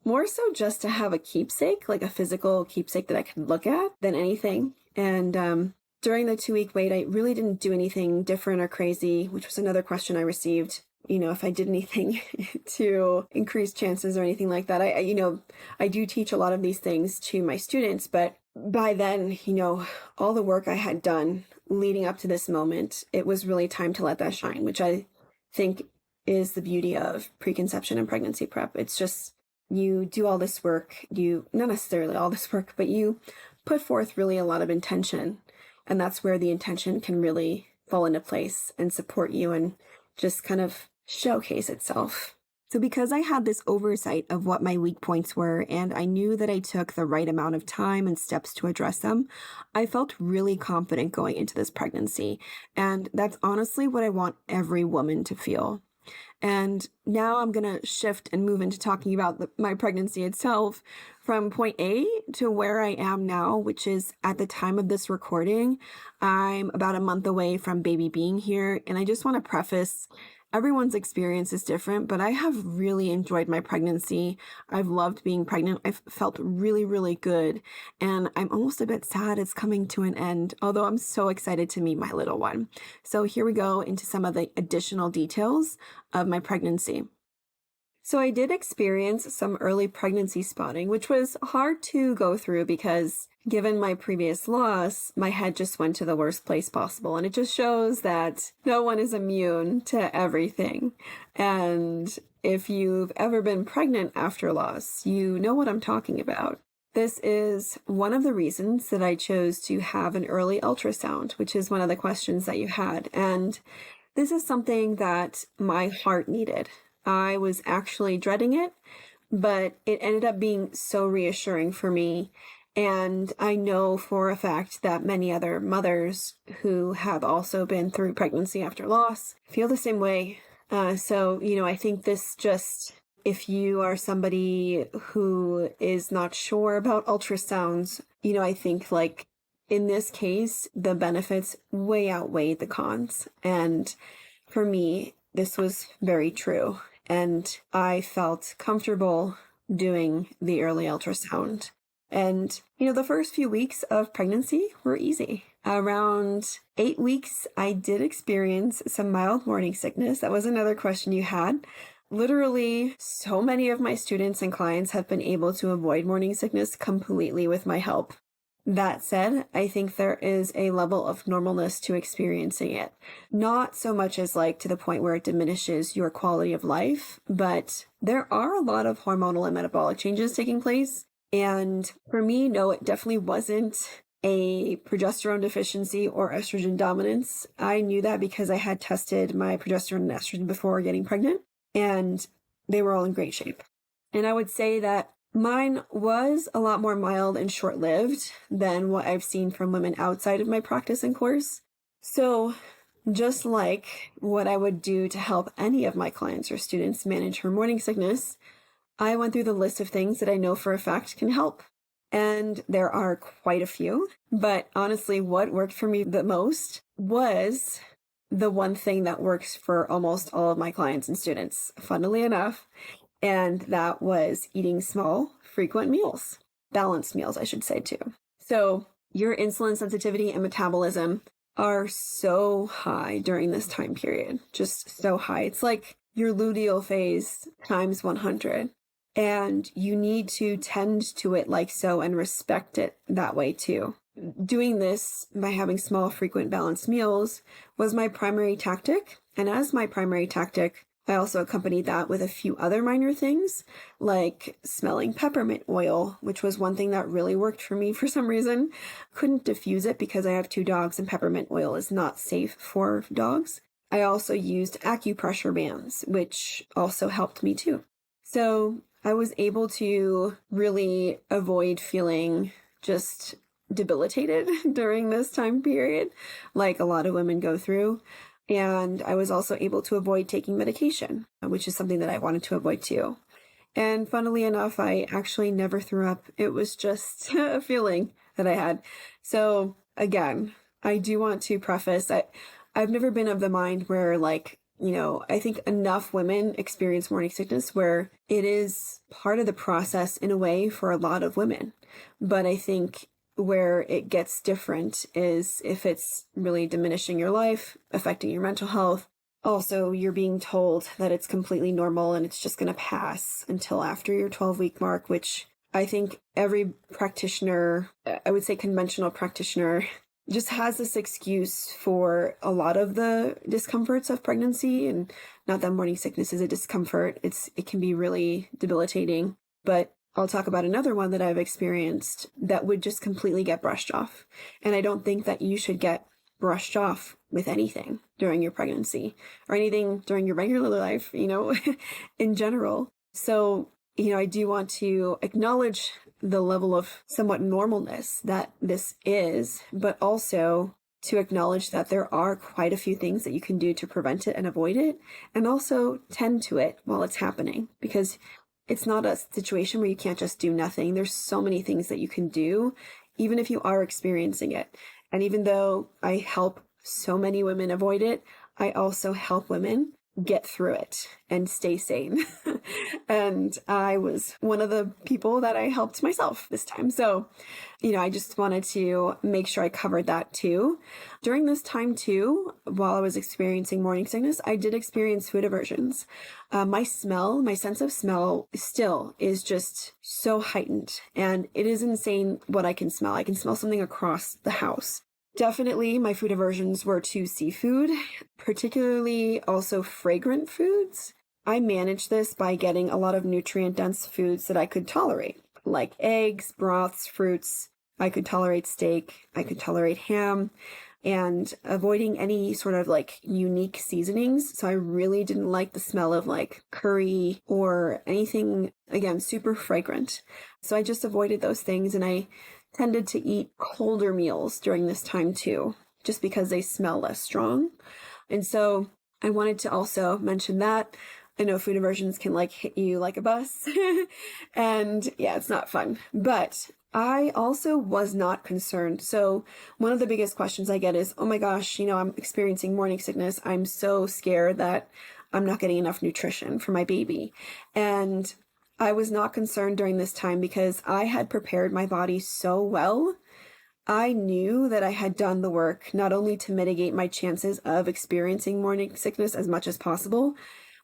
more so just to have a keepsake, like a physical keepsake that I could look at than anything. And during the 2-week wait, I really didn't do anything different or crazy, which was another question I received. If I did anything to increase chances or anything like that. I do teach a lot of these things to my students, but by then, all the work I had done leading up to this moment, it was really time to let that shine, which I think is the beauty of preconception and pregnancy prep. It's just, you do all this work, not necessarily all this work, but you put forth really a lot of intention. And that's where the intention can really fall into place and support you and just kind of showcase itself. So because I had this oversight of what my weak points were, and I knew that I took the right amount of time and steps to address them, I felt really confident going into this pregnancy. And that's honestly what I want every woman to feel. And now I'm going to shift and move into talking about my pregnancy itself from point A to where I am now, which is at the time of this recording, I'm about a month away from baby being here. And I just want to preface, everyone's experience is different, but I have really enjoyed my pregnancy. I've loved being pregnant. I've felt really, really good. And I'm almost a bit sad it's coming to an end, although I'm so excited to meet my little one. So here we go into some of the additional details of my pregnancy. So I did experience some early pregnancy spotting, which was hard to go through because given my previous loss, my head just went to the worst place possible. And it just shows that no one is immune to everything. And if you've ever been pregnant after loss, you know what I'm talking about. This is one of the reasons that I chose to have an early ultrasound, which is one of the questions that you had. And this is something that my heart needed. I was actually dreading it, but it ended up being so reassuring for me. And I know for a fact that many other mothers who have also been through pregnancy after loss feel the same way. So I think this just, if you are somebody who is not sure about ultrasounds, I think like in this case, the benefits way outweigh the cons. And for me, this was very true. And I felt comfortable doing the early ultrasound. And, the first few weeks of pregnancy were easy. Around 8 weeks, I did experience some mild morning sickness. That was another question you had. Literally, so many of my students and clients have been able to avoid morning sickness completely with my help. That said, I think there is a level of normalness to experiencing it. Not so much as like to the point where it diminishes your quality of life, but there are a lot of hormonal and metabolic changes taking place. And for me, no, it definitely wasn't a progesterone deficiency or estrogen dominance. I knew that because I had tested my progesterone and estrogen before getting pregnant, and they were all in great shape. And I would say that mine was a lot more mild and short-lived than what I've seen from women outside of my practice and course. So just like what I would do to help any of my clients or students manage her morning sickness, I went through the list of things that I know for a fact can help. And there are quite a few, but honestly, what worked for me the most was the one thing that works for almost all of my clients and students, funnily enough. And that was eating small, frequent meals. Balanced meals, I should say, too. So your insulin sensitivity and metabolism are so high during this time period. Just so high. It's like your luteal phase times 100. And you need to tend to it like so and respect it that way, too. Doing this by having small, frequent, balanced meals was my primary tactic. And as my primary tactic, I also accompanied that with a few other minor things, like smelling peppermint oil, which was one thing that really worked for me for some reason. Couldn't diffuse it because I have 2 dogs and peppermint oil is not safe for dogs. I also used acupressure bands, which also helped me too. So I was able to really avoid feeling just debilitated during this time period, like a lot of women go through. And I was also able to avoid taking medication, which is something that I wanted to avoid too. And funnily enough, I actually never threw up. It was just a feeling that I had. So again, I do want to preface, I've never been of the mind where I think enough women experience morning sickness where it is part of the process in a way for a lot of women. But I think where it gets different is if it's really diminishing your life, affecting your mental health. Also, you're being told that it's completely normal and it's just going to pass until after your 12-week mark, which I think every practitioner, I would say conventional practitioner, just has this excuse for a lot of the discomforts of pregnancy. And not that morning sickness is a discomfort. It can be really debilitating, but I'll talk about another one that I've experienced that would just completely get brushed off. And I don't think that you should get brushed off with anything during your pregnancy or anything during your regular life, in general. So, I do want to acknowledge the level of somewhat normalness that this is, but also to acknowledge that there are quite a few things that you can do to prevent it and avoid it, and also tend to it while it's happening, because it's not a situation where you can't just do nothing. There's so many things that you can do, even if you are experiencing it. And even though I help so many women avoid it, I also help women get through it and stay sane. And I was one of the people that I helped myself this time. So, I just wanted to make sure I covered that too. During this time too, while I was experiencing morning sickness, I did experience food aversions. My sense of smell still is just so heightened, and it is insane what I can smell. I can smell something across the house. Definitely my food aversions were to seafood, particularly also fragrant foods. I managed this by getting a lot of nutrient-dense foods that I could tolerate, like eggs, broths, fruits. I could tolerate steak. I could tolerate ham, and avoiding any sort of unique seasonings. So I really didn't like the smell of curry or anything, again, super fragrant. So I just avoided those things, and I tended to eat colder meals during this time too, just because they smell less strong. And so I wanted to also mention that. I know food aversions can hit you like a bus and yeah, it's not fun, but I also was not concerned. So one of the biggest questions I get is, oh my gosh, I'm experiencing morning sickness. I'm so scared that I'm not getting enough nutrition for my baby. And I was not concerned during this time because I had prepared my body so well I knew that I had done the work not only to mitigate my chances of experiencing morning sickness as much as possible,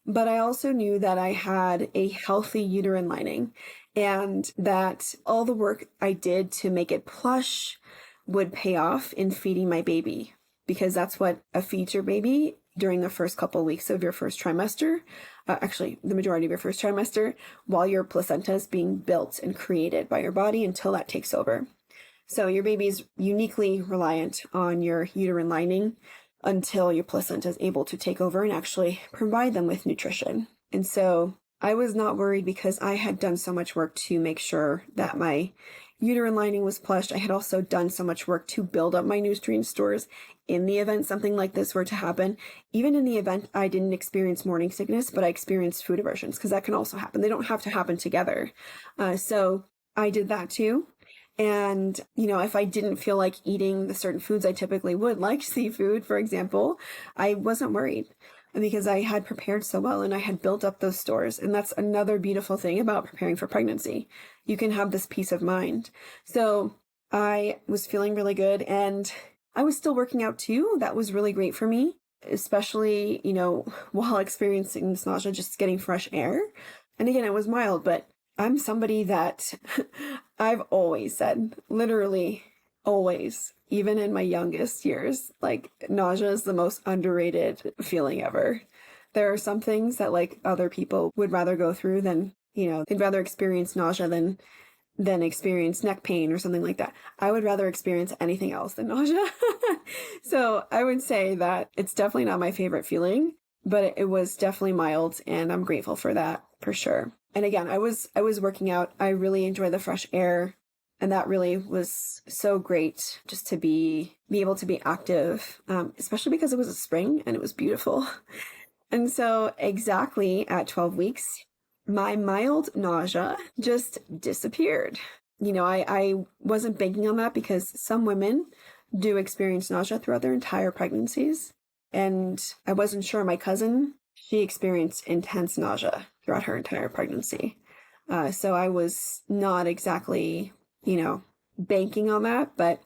but I also knew that I had a healthy uterine lining and that all the work I did to make it plush would pay off in feeding my baby, because that's what feeds your baby during the first couple of weeks of your first trimester, actually the majority of your first trimester, while your placenta is being built and created by your body until that takes over. So your baby is uniquely reliant on your uterine lining until your placenta is able to take over and actually provide them with nutrition. And so I was not worried because I had done so much work to make sure that my uterine lining was plushed. I had also done so much work to build up my nutrient stores in the event something like this were to happen. Even in the event I didn't experience morning sickness, but I experienced food aversions, because that can also happen. They don't have to happen together. So I did that too. And, if I didn't feel like eating the certain foods I typically would, like seafood, for example, I wasn't worried because I had prepared so well and I had built up those stores. And that's another beautiful thing about preparing for pregnancy. You can have this peace of mind. So I was feeling really good, and I was still working out too. That was really great for me, especially, while experiencing this nausea, just getting fresh air. And again, it was mild, but I'm somebody that I've always said, literally always, even in my youngest years, like nausea is the most underrated feeling ever. There are some things that like other people would rather go through than, they'd rather experience nausea than experience neck pain or something like that. I would rather experience anything else than nausea. So I would say that it's definitely not my favorite feeling, but it was definitely mild, and I'm grateful for that for sure. And again, I was working out. I really enjoy the fresh air, and that really was so great just to be able to be active, especially because it was a spring and it was beautiful. And so exactly at 12 weeks, my mild nausea just disappeared. I wasn't banking on that because some women do experience nausea throughout their entire pregnancies. And I wasn't sure. My cousin, she experienced intense nausea throughout her entire pregnancy. So I was not exactly, banking on that, but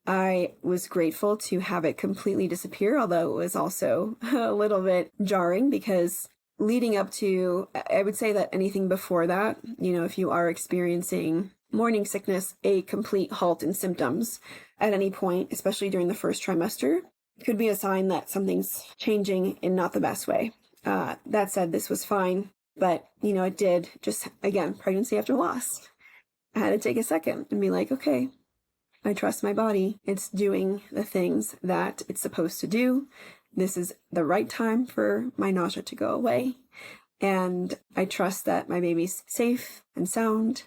I was grateful to have it completely disappear, although it was also a little bit jarring because leading up to, I would say that anything before that, if you are experiencing morning sickness, a complete halt in symptoms at any point, especially during the first trimester, could be a sign that something's changing in not the best way. That said, this was fine, but, it did just, again, pregnancy after loss. I had to take a second and be like, okay, I trust my body. It's doing the things that it's supposed to do. This is the right time for my nausea to go away. And I trust that my baby's safe and sound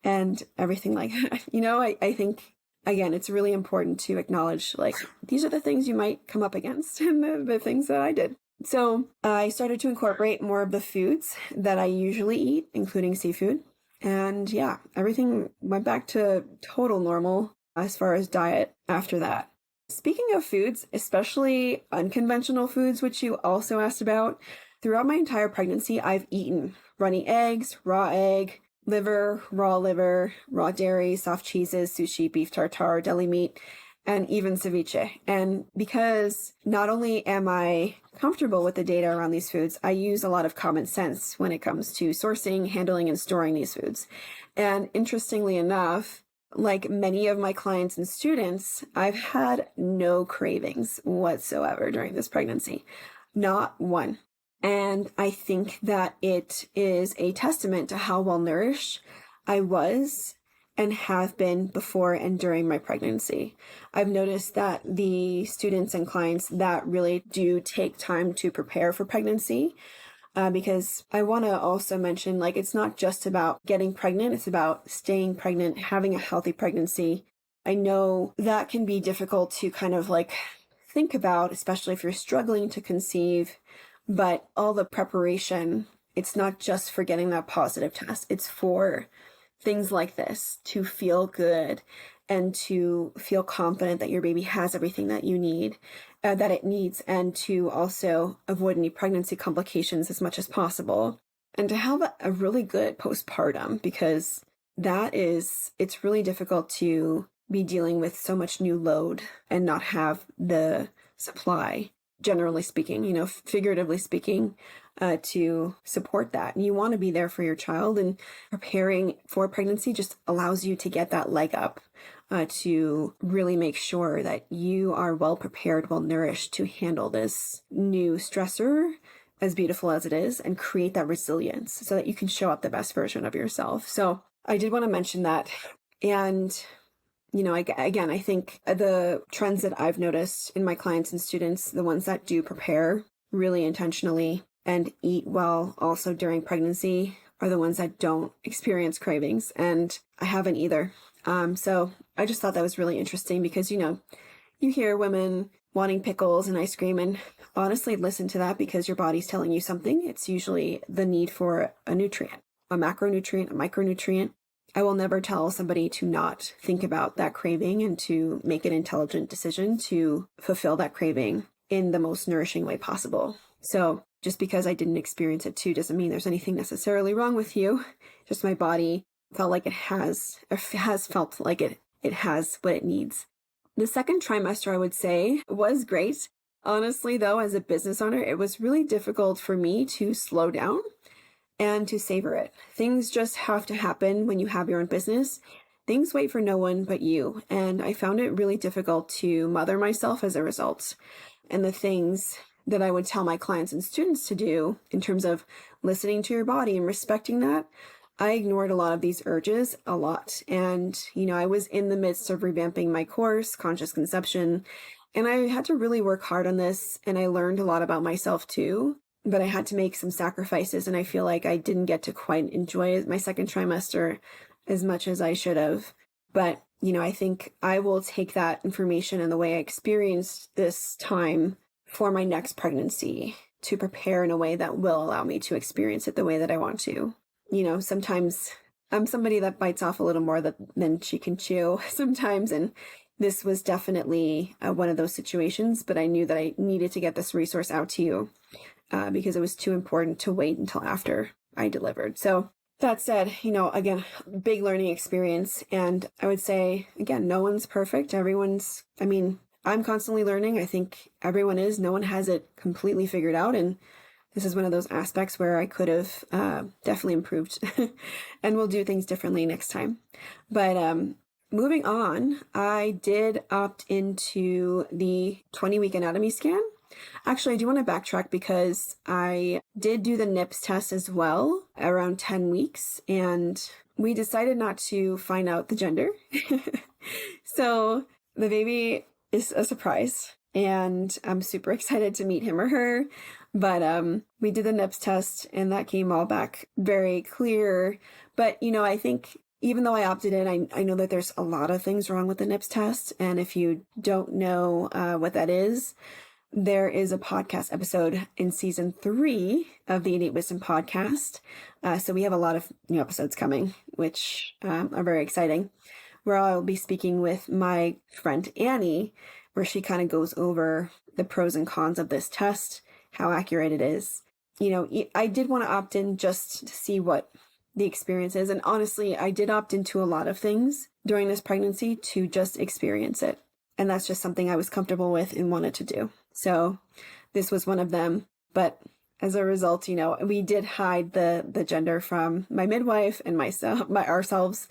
and everything like that. I think, again, it's really important to acknowledge, like, these are the things you might come up against and the things that I did. So I started to incorporate more of the foods that I usually eat, including seafood. And yeah, everything went back to total normal as far as diet after that. Speaking of foods, especially unconventional foods, which you also asked about, throughout my entire pregnancy, I've eaten runny eggs, raw egg, liver, raw dairy, soft cheeses, sushi, beef tartare, deli meat, and even ceviche. And because not only am I comfortable with the data around these foods, I use a lot of common sense when it comes to sourcing, handling, and storing these foods. And interestingly enough, like many of my clients and students, I've had no cravings whatsoever during this pregnancy. Not one. And I think that it is a testament to how well nourished I was and have been before and during my pregnancy. I've noticed that the students and clients that really do take time to prepare for pregnancy, because I want to also mention, like, it's not just about getting pregnant, it's about staying pregnant, having a healthy pregnancy. I know that can be difficult to kind of like think about, especially if you're struggling to conceive, but all the preparation, it's not just for getting that positive test, it's for things like this, to feel good and to feel confident that your baby has everything that you need, that it needs, and to also avoid any pregnancy complications as much as possible, and to have a really good postpartum, because it's really difficult to be dealing with so much new load and not have the supply, generally speaking, figuratively speaking, to support that. And you want to be there for your child, and preparing for pregnancy just allows you to get that leg up, to really make sure that you are well prepared, well nourished to handle this new stressor, as beautiful as it is, and create that resilience so that you can show up the best version of yourself. So I did want to mention that. And again, I think the trends that I've noticed in my clients and students, the ones that do prepare really intentionally and eat well also during pregnancy, are the ones that don't experience cravings. And I haven't either. So I just thought that was really interesting because, you hear women wanting pickles and ice cream, and honestly, listen to that because your body's telling you something. It's usually the need for a nutrient, a macronutrient, a micronutrient. I will never tell somebody to not think about that craving and to make an intelligent decision to fulfill that craving in the most nourishing way possible. So just because I didn't experience it too doesn't mean there's anything necessarily wrong with you. Just my body felt like it has felt like it has what it needs. The second trimester, I would say, was great. Honestly, though, as a business owner, it was really difficult for me to slow down and to savor it. Things just have to happen when you have your own business. Things wait for no one but you. And I found it really difficult to mother myself as a result. And the things that I would tell my clients and students to do in terms of listening to your body and respecting that, I ignored a lot of these urges a lot. And, I was in the midst of revamping my course, Conscious Conception, and I had to really work hard on this. And I learned a lot about myself too. But I had to make some sacrifices, and I feel like I didn't get to quite enjoy my second trimester as much as I should have. But, I think I will take that information and the way I experienced this time for my next pregnancy to prepare in a way that will allow me to experience it the way that I want to. Sometimes I'm somebody that bites off a little more than she can chew sometimes, and this was definitely one of those situations, but I knew that I needed to get this resource out to you. Because it was too important to wait until after I delivered. So that said, again, big learning experience. And I would say, again, no one's perfect. I'm constantly learning. I think everyone is. No one has it completely figured out. And this is one of those aspects where I could have definitely improved and we'll do things differently next time. But moving on, I did opt into the 20-week anatomy scan. Actually, I do want to backtrack because I did do the NIPS test as well around 10 weeks, and we decided not to find out the gender. So the baby is a surprise, and I'm super excited to meet him or her. But we did the NIPS test, and that came all back very clear. But, I think even though I opted in, I know that there's a lot of things wrong with the NIPS test. And if you don't know what that is, there is a podcast episode in season 3 of the Innate Wisdom podcast. So we have a lot of new episodes coming, which are very exciting, where I'll be speaking with my friend Annie, where she kind of goes over the pros and cons of this test, how accurate it is. I did want to opt in just to see what the experience is. And honestly, I did opt into a lot of things during this pregnancy to just experience it. And that's just something I was comfortable with and wanted to do. So this was one of them. But as a result, we did hide the gender from my midwife and ourselves.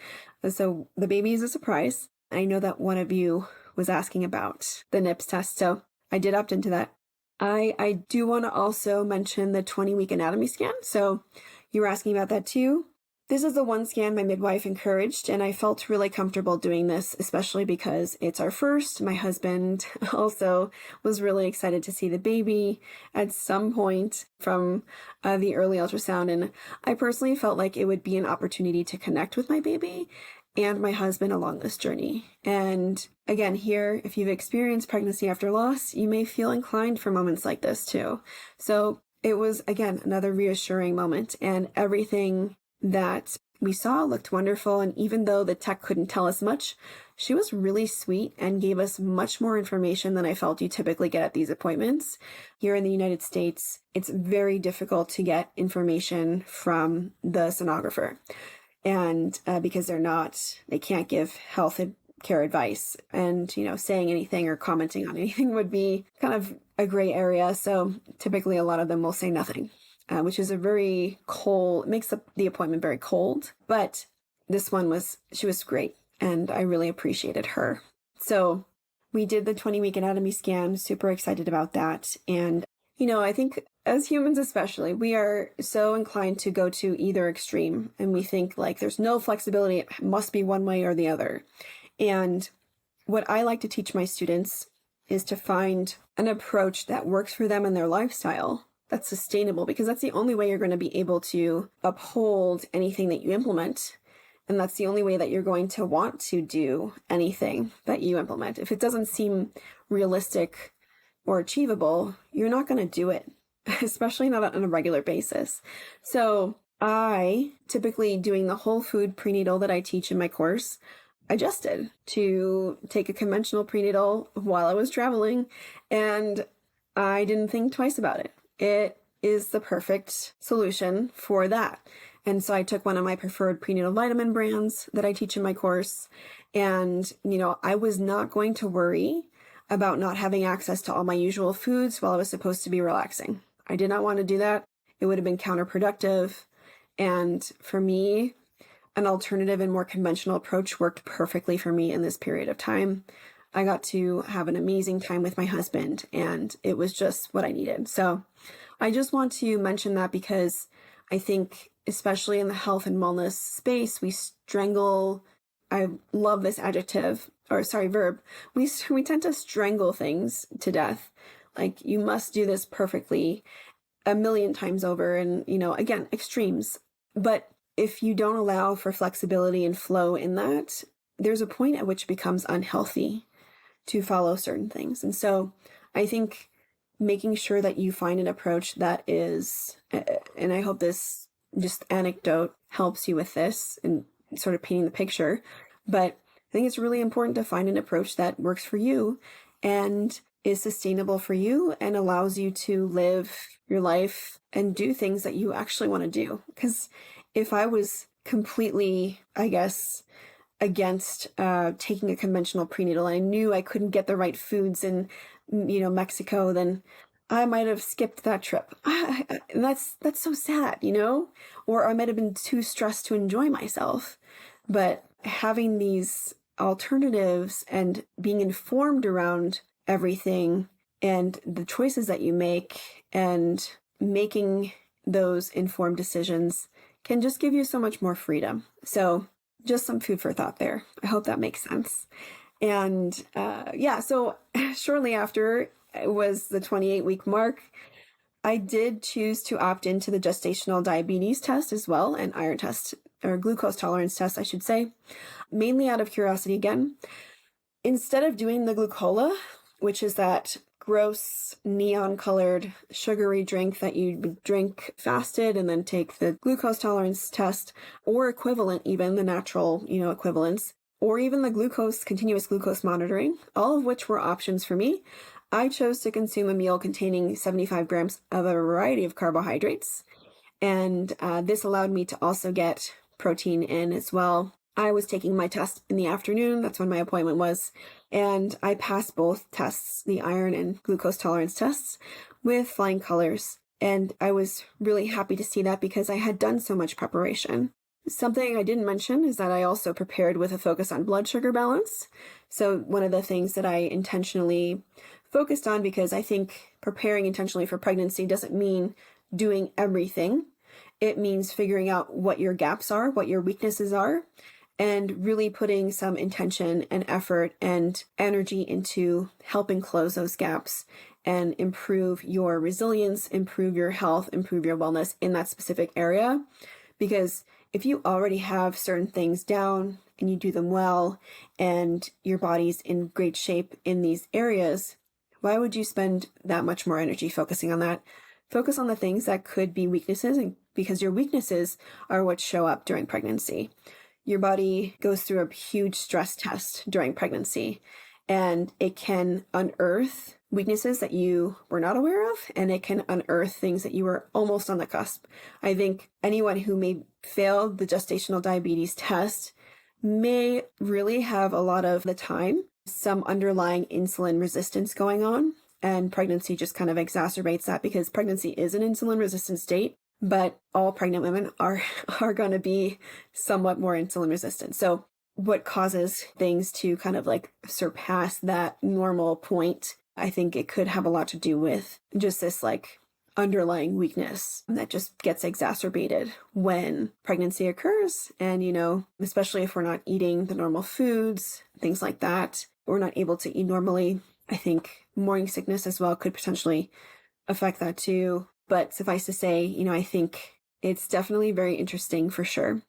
So the baby is a surprise. I know that one of you was asking about the NIPS test. So I did opt into that. I do want to also mention the 20-week anatomy scan. So you were asking about that too. This is the one scan my midwife encouraged, and I felt really comfortable doing this, especially because it's our first. My husband also was really excited to see the baby at some point from the early ultrasound, and I personally felt like it would be an opportunity to connect with my baby and my husband along this journey. And again, here, if you've experienced pregnancy after loss, you may feel inclined for moments like this too. So it was, again, another reassuring moment, and everything that we saw looked wonderful. And even though the tech couldn't tell us much, she was really sweet and gave us much more information than I felt you typically get at these appointments. Here in the United States, it's very difficult to get information from the sonographer. And because they can't give health care advice, and, saying anything or commenting on anything would be kind of a gray area. So typically a lot of them will say nothing, which is makes the appointment very cold. But this one she was great, and I really appreciated her. So we did the 20-week anatomy scan, super excited about that. And, I think as humans especially, we are so inclined to go to either extreme, and we think like there's no flexibility, it must be one way or the other. And what I like to teach my students is to find an approach that works for them and their lifestyle, that's sustainable, because that's the only way you're going to be able to uphold anything that you implement. And that's the only way that you're going to want to do anything that you implement. If it doesn't seem realistic or achievable, you're not going to do it, especially not on a regular basis. So I, typically doing the whole food prenatal that I teach in my course, adjusted to take a conventional prenatal while I was traveling, and I didn't think twice about it. It is the perfect solution for that. And so I took one of my preferred prenatal vitamin brands that I teach in my course. And, I was not going to worry about not having access to all my usual foods while I was supposed to be relaxing. I did not want to do that. It would have been counterproductive. And for me, an alternative and more conventional approach worked perfectly for me in this period of time. I got to have an amazing time with my husband, and it was just what I needed. So I just want to mention that because I think, especially in the health and wellness space, I love this verb. We tend to strangle things to death. Like, you must do this perfectly a million times over, and, again, extremes. But if you don't allow for flexibility and flow in that, there's a point at which it becomes unhealthy to follow certain things. And so I think making sure that you find an approach that is, and I hope this just anecdote helps you with this and sort of painting the picture, but I think it's really important to find an approach that works for you and is sustainable for you and allows you to live your life and do things that you actually want to do. Because if I was completely, I guess, against taking a conventional prenatal, and I knew I couldn't get the right foods in, Mexico, then I might have skipped that trip. And that's so sad, or I might have been too stressed to enjoy myself. But having these alternatives and being informed around everything and the choices that you make and making those informed decisions can just give you so much more freedom. So just some food for thought there. I hope that makes sense. And so shortly after it was the 28-week mark, I did choose to opt into the gestational diabetes test as well, and iron test, or glucose tolerance test, I should say, mainly out of curiosity again. Instead of doing the glucola, which is that gross neon-colored sugary drink that you drink fasted and then take the glucose tolerance test, or equivalent even, the natural, equivalents, or even the continuous glucose monitoring, all of which were options for me, I chose to consume a meal containing 75 grams of a variety of carbohydrates. And this allowed me to also get protein in as well. I was taking my test in the afternoon. That's when my appointment was. And I passed both tests, the iron and glucose tolerance tests, with flying colors. And I was really happy to see that because I had done so much preparation. Something I didn't mention is that I also prepared with a focus on blood sugar balance. So one of the things that I intentionally focused on, because I think preparing intentionally for pregnancy doesn't mean doing everything. It means figuring out what your gaps are, what your weaknesses are, and really putting some intention and effort and energy into helping close those gaps and improve your resilience, improve your health, improve your wellness in that specific area. Because if you already have certain things down and you do them well and your body's in great shape in these areas, why would you spend that much more energy focusing on that? Focus on the things that could be weaknesses, and because your weaknesses are what show up during pregnancy. Your body goes through a huge stress test during pregnancy, and it can unearth weaknesses that you were not aware of, and it can unearth things that you were almost on the cusp. I think anyone who may fail the gestational diabetes test may really have a lot of the time some underlying insulin resistance going on. And pregnancy just kind of exacerbates that because pregnancy is an insulin resistant state, but all pregnant women are going to be somewhat more insulin resistant. So what causes things to kind of like surpass that normal point, I think it could have a lot to do with just this like underlying weakness that just gets exacerbated when pregnancy occurs. And, especially if we're not eating the normal foods, things like that, we're not able to eat normally. I think morning sickness as well could potentially affect that too. But suffice to say, I think it's definitely very interesting for sure.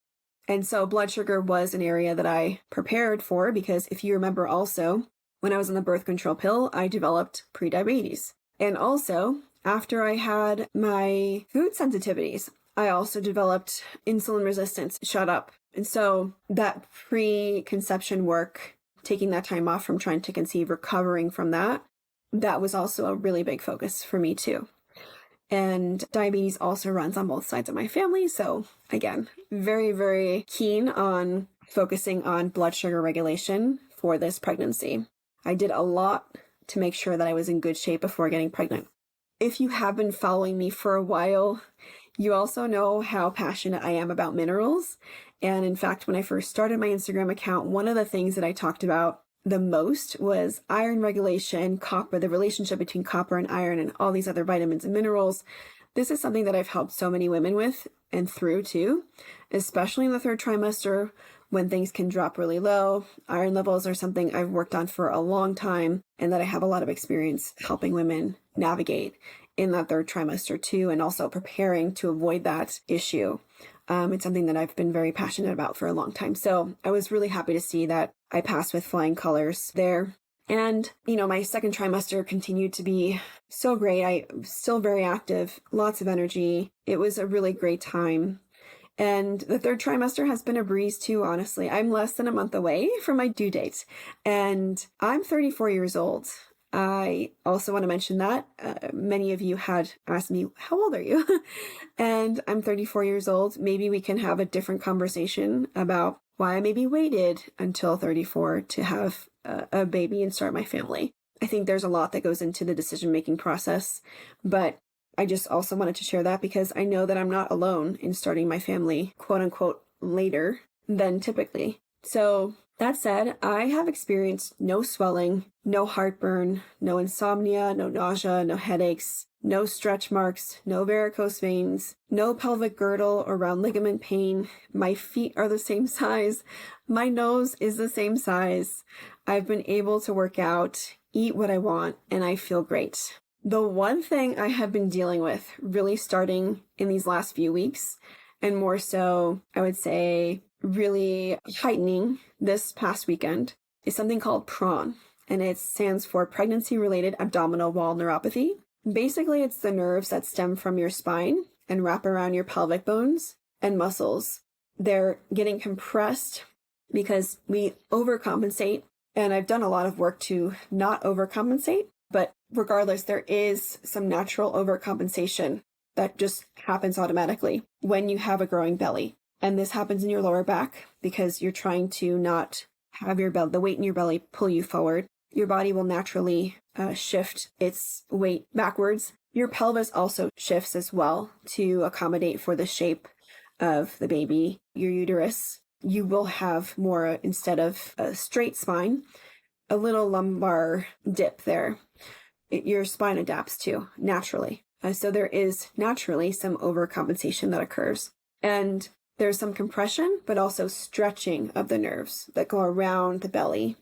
And so blood sugar was an area that I prepared for because if you remember also, when I was on the birth control pill, I developed prediabetes. And also, after I had my food sensitivities, I also developed insulin resistance, shut up. And so that preconception work, taking that time off from trying to conceive, recovering from that was also a really big focus for me too. And diabetes also runs on both sides of my family. So again, very, very keen on focusing on blood sugar regulation for this pregnancy. I did a lot to make sure that I was in good shape before getting pregnant. If you have been following me for a while, you also know how passionate I am about minerals. And in fact, when I first started my Instagram account, one of the things that I talked about the most was iron regulation, copper, the relationship between copper and iron and all these other vitamins and minerals. This is something that I've helped so many women with and through too, especially in the third trimester when things can drop really low. Iron levels are something I've worked on for a long time and that I have a lot of experience helping women navigate in that third trimester too, and also preparing to avoid that issue. It's something that I've been very passionate about for a long time. So I was really happy to see that I passed with flying colors there. And, my second trimester continued to be so great. I'm still very active, lots of energy. It was a really great time. And the third trimester has been a breeze too, honestly. I'm less than a month away from my due date, and I'm 34 years old. I also want to mention that many of you had asked me, how old are you? And I'm 34 years old. Maybe we can have a different conversation about why I maybe waited until 34 to have a baby and start my family. I think there's a lot that goes into the decision-making process, but I just also wanted to share that because I know that I'm not alone in starting my family, quote unquote, later than typically. So that said, I have experienced no swelling, no heartburn, no insomnia, no nausea, no headaches, no stretch marks, no varicose veins, no pelvic girdle or round ligament pain. My feet are the same size. My nose is the same size. I've been able to work out, eat what I want, and I feel great. The one thing I have been dealing with really starting in these last few weeks, and more so, I would say, really heightening this past weekend, is something called PRON, and it stands for Pregnancy-Related Abdominal Wall Neuropathy. Basically, it's the nerves that stem from your spine and wrap around your pelvic bones and muscles. They're getting compressed because we overcompensate, and I've done a lot of work to not overcompensate, but regardless, there is some natural overcompensation that just happens automatically when you have a growing belly. And this happens in your lower back because you're trying to not have the weight in your belly pull you forward. Your body will naturally shift its weight backwards. Your pelvis also shifts as well to accommodate for the shape of the baby. Your uterus, you will have more, instead of a straight spine, a little lumbar dip there. Your spine adapts to naturally. So there is naturally some overcompensation that occurs. And there's some compression, but also stretching of the nerves that go around the belly.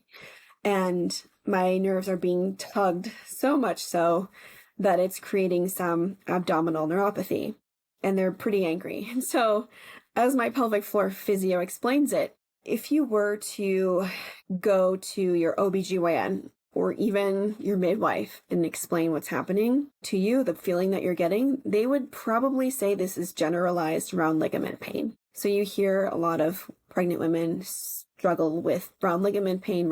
And my nerves are being tugged so much so that it's creating some abdominal neuropathy. And they're pretty angry. And so, as my pelvic floor physio explains it, if you were to go to your OBGYN or even your midwife and explain what's happening to you, the feeling that you're getting, they would probably say this is generalized round ligament pain. So you hear a lot of pregnant women struggle with round ligament pain,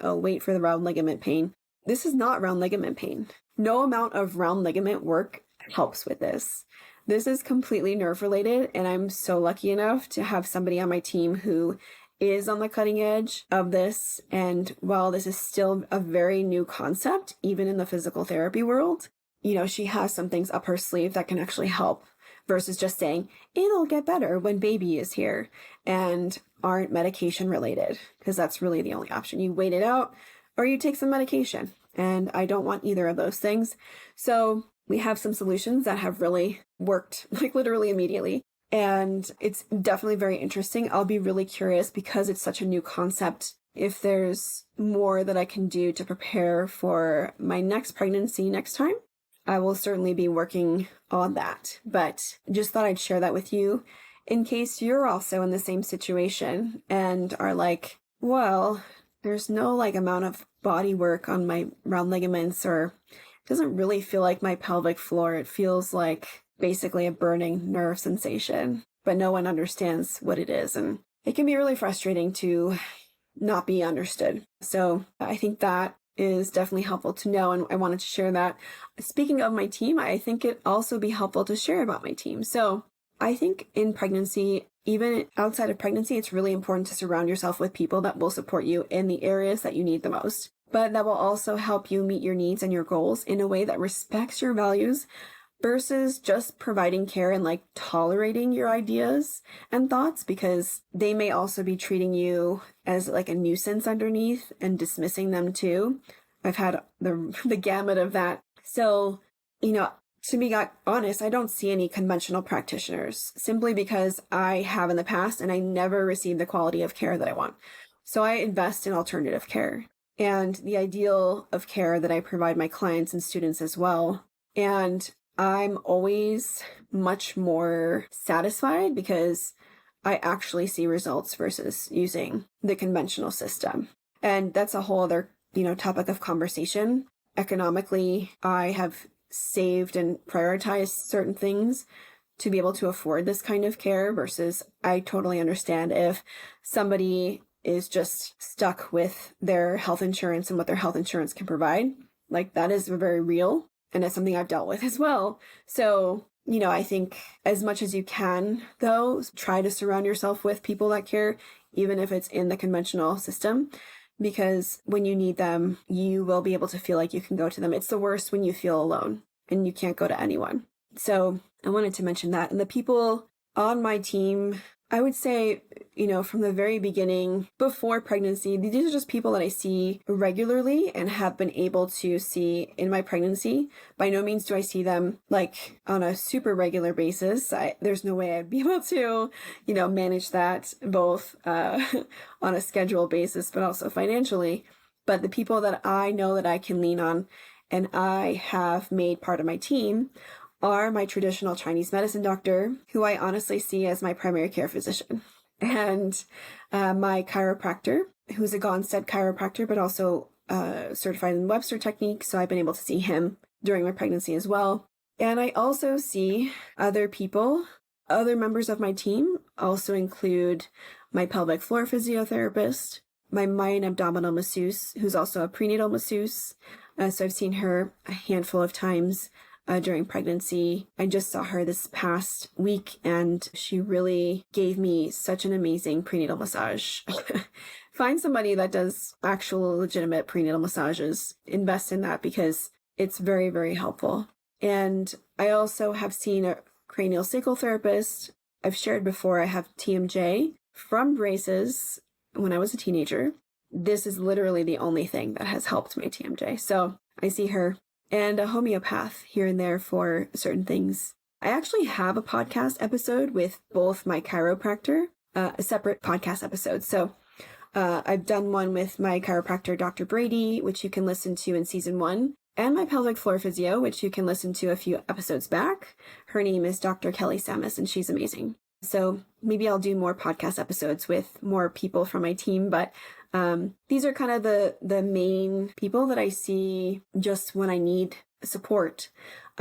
oh, wait for the round ligament pain. This is not round ligament pain. No amount of round ligament work helps with this. This is completely nerve related, and I'm so lucky enough to have somebody on my team who is on the cutting edge of this. And while this is still a very new concept, even in the physical therapy world, she has some things up her sleeve that can actually help versus just saying, it'll get better when baby is here and aren't medication related, because that's really the only option. You wait it out or you take some medication. And I don't want either of those things. So we have some solutions that have really worked, like literally immediately. And it's definitely very interesting. I'll be really curious because it's such a new concept. If there's more that I can do to prepare for my next pregnancy next time, I will certainly be working on that. But just thought I'd share that with you in case you're also in the same situation and are like, well, there's no amount of body work on my round ligaments, or it doesn't really feel like my pelvic floor. It feels like basically a burning nerve sensation, but no one understands what it is. And it can be really frustrating to not be understood. So I think that is definitely helpful to know. And I wanted to share that. Speaking of my team, I think it also be helpful to share about my team. So I think in pregnancy, even outside of pregnancy, it's really important to surround yourself with people that will support you in the areas that you need the most, but that will also help you meet your needs and your goals in a way that respects your values versus just providing care and tolerating your ideas and thoughts, because they may also be treating you as a nuisance underneath and dismissing them too. I've had the gamut of that. So, to be honest, I don't see any conventional practitioners simply because I have in the past and I never received the quality of care that I want. So I invest in alternative care and the ideal of care that I provide my clients and students as well. And I'm always much more satisfied because I actually see results versus using the conventional system. And that's a whole other, topic of conversation. Economically, I have saved and prioritized certain things to be able to afford this kind of care versus I totally understand if somebody is just stuck with their health insurance and what their health insurance can provide. That is very real. And it's something I've dealt with as well. So, I think as much as you can, though, try to surround yourself with people that care, even if it's in the conventional system, because when you need them, you will be able to feel like you can go to them. It's the worst when you feel alone and you can't go to anyone. So I wanted to mention that. And the people on my team, I would say, from the very beginning, before pregnancy, these are just people that I see regularly and have been able to see in my pregnancy. By no means do I see them on a super regular basis. There's no way I'd be able to, manage that both on a schedule basis, but also financially. But the people that I know that I can lean on and I have made part of my team are my traditional Chinese medicine doctor, who I honestly see as my primary care physician, and my chiropractor, who's a Gonstead chiropractor, but also certified in Webster technique. So I've been able to see him during my pregnancy as well. And I also see other people, other members of my team also include my pelvic floor physiotherapist, my mind abdominal masseuse, who's also a prenatal masseuse. So I've seen her a handful of times during pregnancy. I just saw her this past week and she really gave me such an amazing prenatal massage. Find somebody that does actual legitimate prenatal massages. Invest in that because it's very, very helpful. And I also have seen a cranial sacral therapist. I've shared before, I have TMJ from braces when I was a teenager. This is literally the only thing that has helped my TMJ. So I see her. And a homeopath here and there for certain things. I actually have a podcast episode with both my chiropractor, a separate podcast episode. So I've done one with my chiropractor, Dr. Brady, which you can listen to in season 1, and my pelvic floor physio, which you can listen to a few episodes back. Her name is Dr. Kelly Samus, and she's amazing. So maybe I'll do more podcast episodes with more people from my team, but these are kind of the main people that I see just when I need support.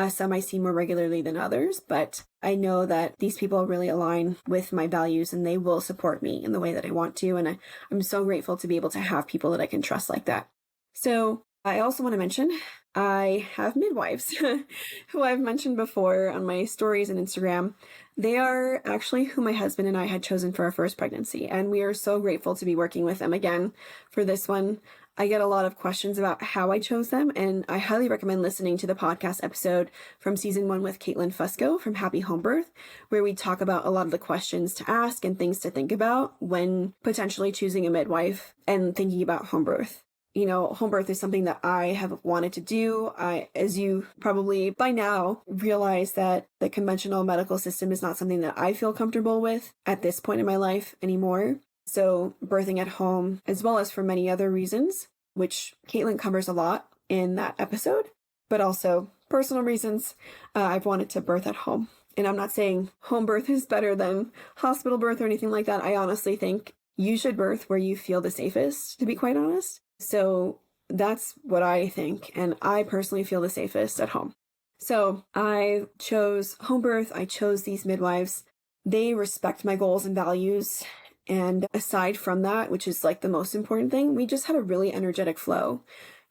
Some I see more regularly than others, but I know that these people really align with my values and they will support me in the way that I want to. And I'm so grateful to be able to have people that I can trust like that. So I also want to mention I have midwives who I've mentioned before on my stories and Instagram. They are actually who my husband and I had chosen for our first pregnancy, and we are so grateful to be working with them again for this one. I get a lot of questions about how I chose them, and I highly recommend listening to the podcast episode from season 1 with Caitlin Fusco from Happy Home Birth, where we talk about a lot of the questions to ask and things to think about when potentially choosing a midwife and thinking about home birth. You know, home birth is something that I have wanted to do. As you probably by now realize, that the conventional medical system is not something that I feel comfortable with at this point in my life anymore. So birthing at home, as well as for many other reasons, which Caitlin covers a lot in that episode, but also personal reasons, I've wanted to birth at home. And I'm not saying home birth is better than hospital birth or anything like that. I honestly think you should birth where you feel the safest, to be quite honest. So that's what I think. And I personally feel the safest at home. So I chose home birth. I chose these midwives. They respect my goals and values. And aside from that, which is like the most important thing, we just had a really energetic flow.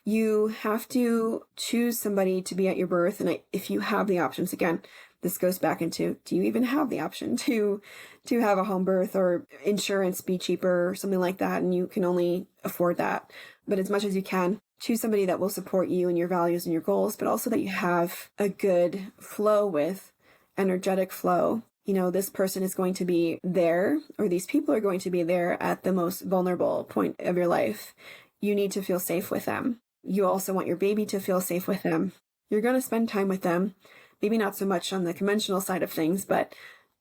You have to choose somebody to be at your birth. And if you have the options, again, this goes back into, do you even have the option to have a home birth, or insurance be cheaper or something like that, and you can only afford that? But as much as you can, choose somebody that will support you and your values and your goals, but also that you have a good flow with, energetic flow. You know, this person is going to be there, or these people are going to be there at the most vulnerable point of your life. You need to feel safe with them. You also want your baby to feel safe with them. You're going to spend time with them. Maybe not so much on the conventional side of things, but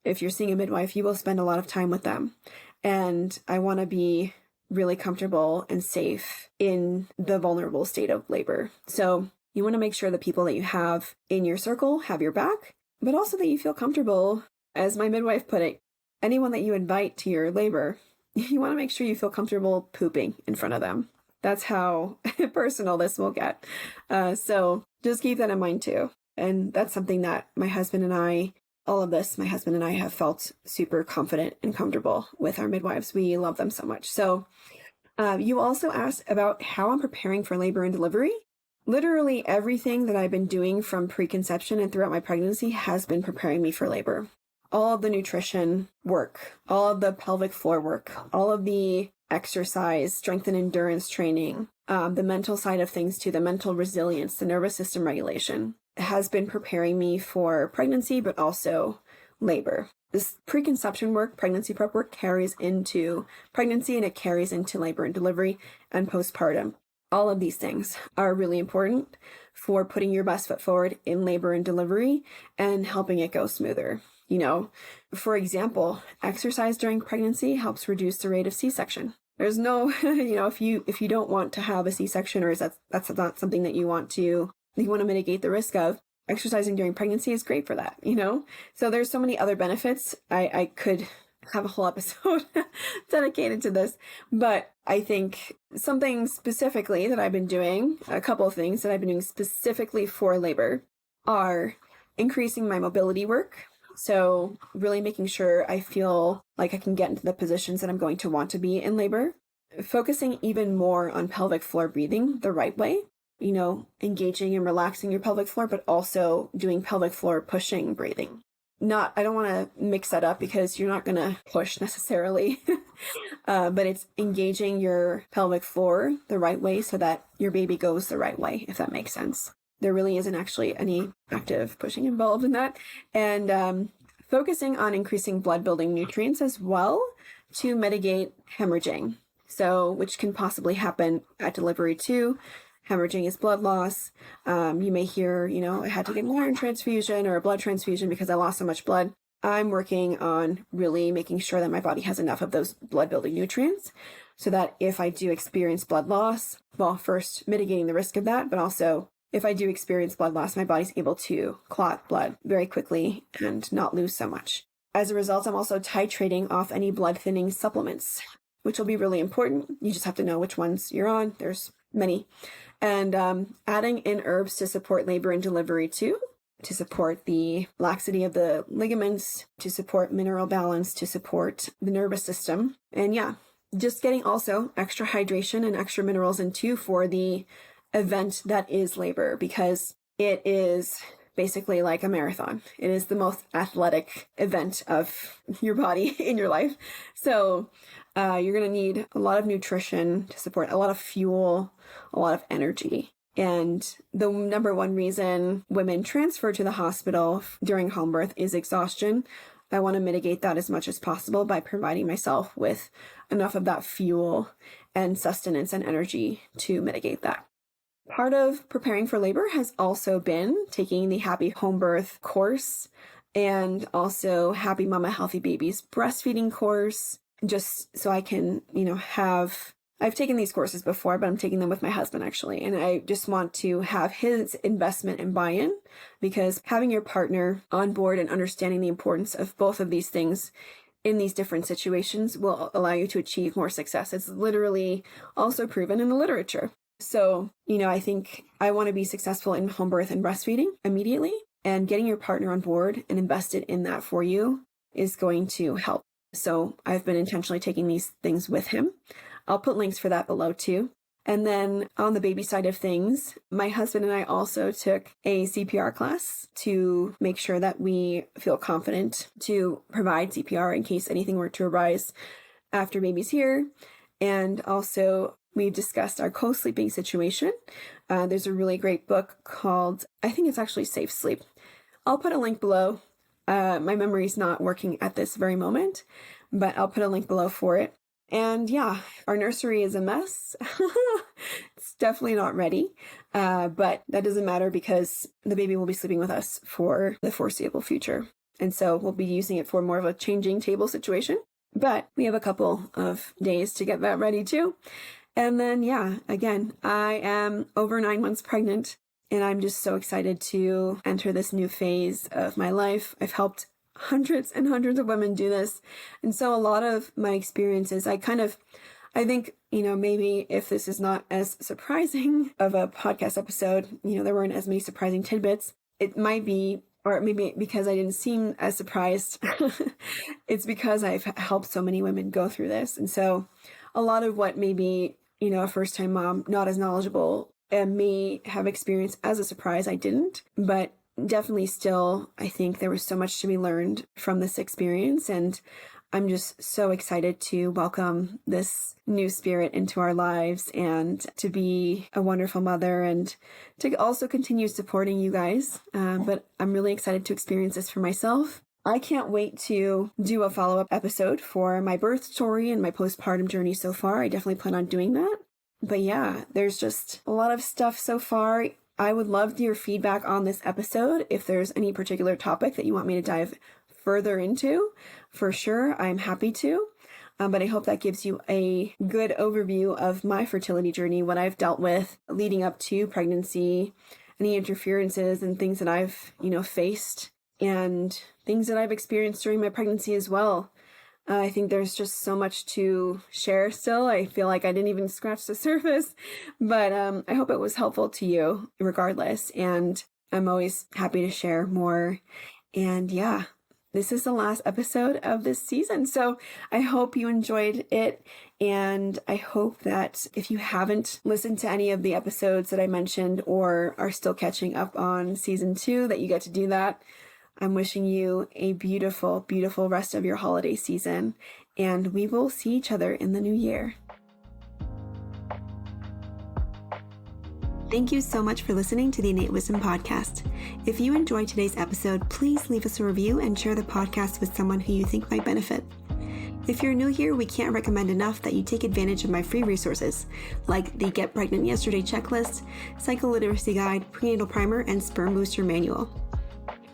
if you're seeing a midwife, you will spend a lot of time with them. And I want to be really comfortable and safe in the vulnerable state of labor. So you want to make sure the people that you have in your circle have your back, but also that you feel comfortable. As my midwife put it, anyone that you invite to your labor, you want to make sure you feel comfortable pooping in front of them. That's how personal this will get. So just keep that in mind too. And that's something that my husband and I have felt super confident and comfortable with our midwives. We love them so much. So you also asked about how I'm preparing for labor and delivery. Literally everything that I've been doing from preconception and throughout my pregnancy has been preparing me for labor. All of the nutrition work, all of the pelvic floor work, all of the exercise, strength and endurance training, the mental side of things too, the mental resilience, the nervous system regulation, has been preparing me for pregnancy, but also labor. This preconception work, pregnancy prep work, carries into pregnancy, and it carries into labor and delivery and postpartum. All of these things are really important for putting your best foot forward in labor and delivery and helping it go smoother. You know, for example, exercise during pregnancy helps reduce the rate of C-section. There's no, if you don't want to have a C-section, or that's not something that you want to mitigate the risk of, exercising during pregnancy is great for that, So there's so many other benefits. I could have a whole episode dedicated to this, but I think something specifically that I've been doing, a couple of things that I've been doing specifically for labor, are increasing my mobility work. So really making sure I feel like I can get into the positions that I'm going to want to be in labor, focusing even more on pelvic floor breathing the right way, engaging and relaxing your pelvic floor, but also doing pelvic floor pushing breathing. I don't want to mix that up because you're not going to push necessarily, but it's engaging your pelvic floor the right way so that your baby goes the right way, if that makes sense. There really isn't actually any active pushing involved in that. And focusing on increasing blood building nutrients as well to mitigate hemorrhaging. So, which can possibly happen at delivery too. Hemorrhaging is blood loss. You may hear, I had to get an iron transfusion or a blood transfusion because I lost so much blood. I'm working on really making sure that my body has enough of those blood building nutrients so that if I do experience blood loss, well, first mitigating the risk of that, but also if I do experience blood loss, my body's able to clot blood very quickly and not lose so much. As a result, I'm also titrating off any blood thinning supplements, which will be really important. You just have to know which ones you're on. There's many. And adding in herbs to support labor and delivery too, to support the laxity of the ligaments, to support mineral balance, to support the nervous system. And just getting also extra hydration and extra minerals in too for the event that is labor, because it is basically like a marathon. It is the most athletic event of your body in your life. So you're going to need a lot of nutrition to support, a lot of fuel, a lot of energy. And the number one reason women transfer to the hospital during home birth is exhaustion. I want to mitigate that as much as possible by providing myself with enough of that fuel and sustenance and energy to mitigate that. Part of preparing for labor has also been taking the Happy Home Birth course and also Happy Mama Healthy Babies breastfeeding course, just so I can, I've taken these courses before, but I'm taking them with my husband actually. And I just want to have his investment and buy-in, because having your partner on board and understanding the importance of both of these things in these different situations will allow you to achieve more success. It's literally also proven in the literature. So, I think I want to be successful in home birth and breastfeeding immediately, and getting your partner on board and invested in that for you is going to help. So I've been intentionally taking these things with him. I'll put links for that below too. And then on the baby side of things, my husband and I also took a CPR class to make sure that we feel confident to provide CPR in case anything were to arise after baby's here. And also, we've discussed our co-sleeping situation. There's a really great book called, I think it's actually Safe Sleep. I'll put a link below. My memory's not working at this very moment, but I'll put a link below for it. And yeah, our nursery is a mess. It's definitely not ready, but that doesn't matter because the baby will be sleeping with us for the foreseeable future. And so we'll be using it for more of a changing table situation. But we have a couple of days to get that ready too. And then, again, I am over 9 months pregnant, and I'm just so excited to enter this new phase of my life. I've helped hundreds and hundreds of women do this. And so a lot of my experiences, I think, maybe if this is not as surprising of a podcast episode, there weren't as many surprising tidbits, it might be, or maybe because I didn't seem as surprised, it's because I've helped so many women go through this. And so a lot of what maybe, a first-time mom, not as knowledgeable, and may have experienced as a surprise, I didn't. But definitely still, I think there was so much to be learned from this experience. And I'm just so excited to welcome this new spirit into our lives and to be a wonderful mother and to also continue supporting you guys. But I'm really excited to experience this for myself. I can't wait to do a follow-up episode for my birth story and my postpartum journey so far. I definitely plan on doing that. But yeah, there's just a lot of stuff so far. I would love your feedback on this episode. If there's any particular topic that you want me to dive further into, for sure, I'm happy to. But I hope that gives you a good overview of my fertility journey, what I've dealt with leading up to pregnancy, any interferences and things that I've, faced, and things that I've experienced during my pregnancy as well. I think there's just so much to share still. I feel like I didn't even scratch the surface, but I hope it was helpful to you regardless. And I'm always happy to share more. And yeah, this is the last episode of this season. So I hope you enjoyed it. And I hope that if you haven't listened to any of the episodes that I mentioned or are still catching up on season 2, that you get to do that. I'm wishing you a beautiful, beautiful rest of your holiday season, and we will see each other in the new year. Thank you so much for listening to the Innate Wisdom Podcast. If you enjoyed today's episode, please leave us a review and share the podcast with someone who you think might benefit. If you're new here, we can't recommend enough that you take advantage of my free resources, like the Get Pregnant Yesterday checklist, Cycle Literacy Guide, Prenatal Primer, and Sperm Booster Manual.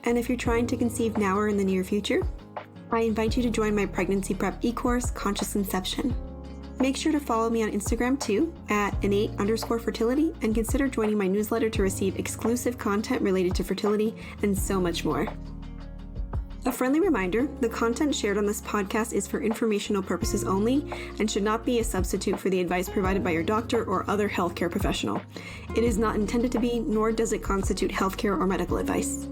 And if you're trying to conceive now or in the near future, I invite you to join my pregnancy prep e-course, Conscious Conception. Make sure to follow me on Instagram too, at innate_fertility, and consider joining my newsletter to receive exclusive content related to fertility and so much more. A friendly reminder, the content shared on this podcast is for informational purposes only and should not be a substitute for the advice provided by your doctor or other healthcare professional. It is not intended to be, nor does it constitute healthcare or medical advice.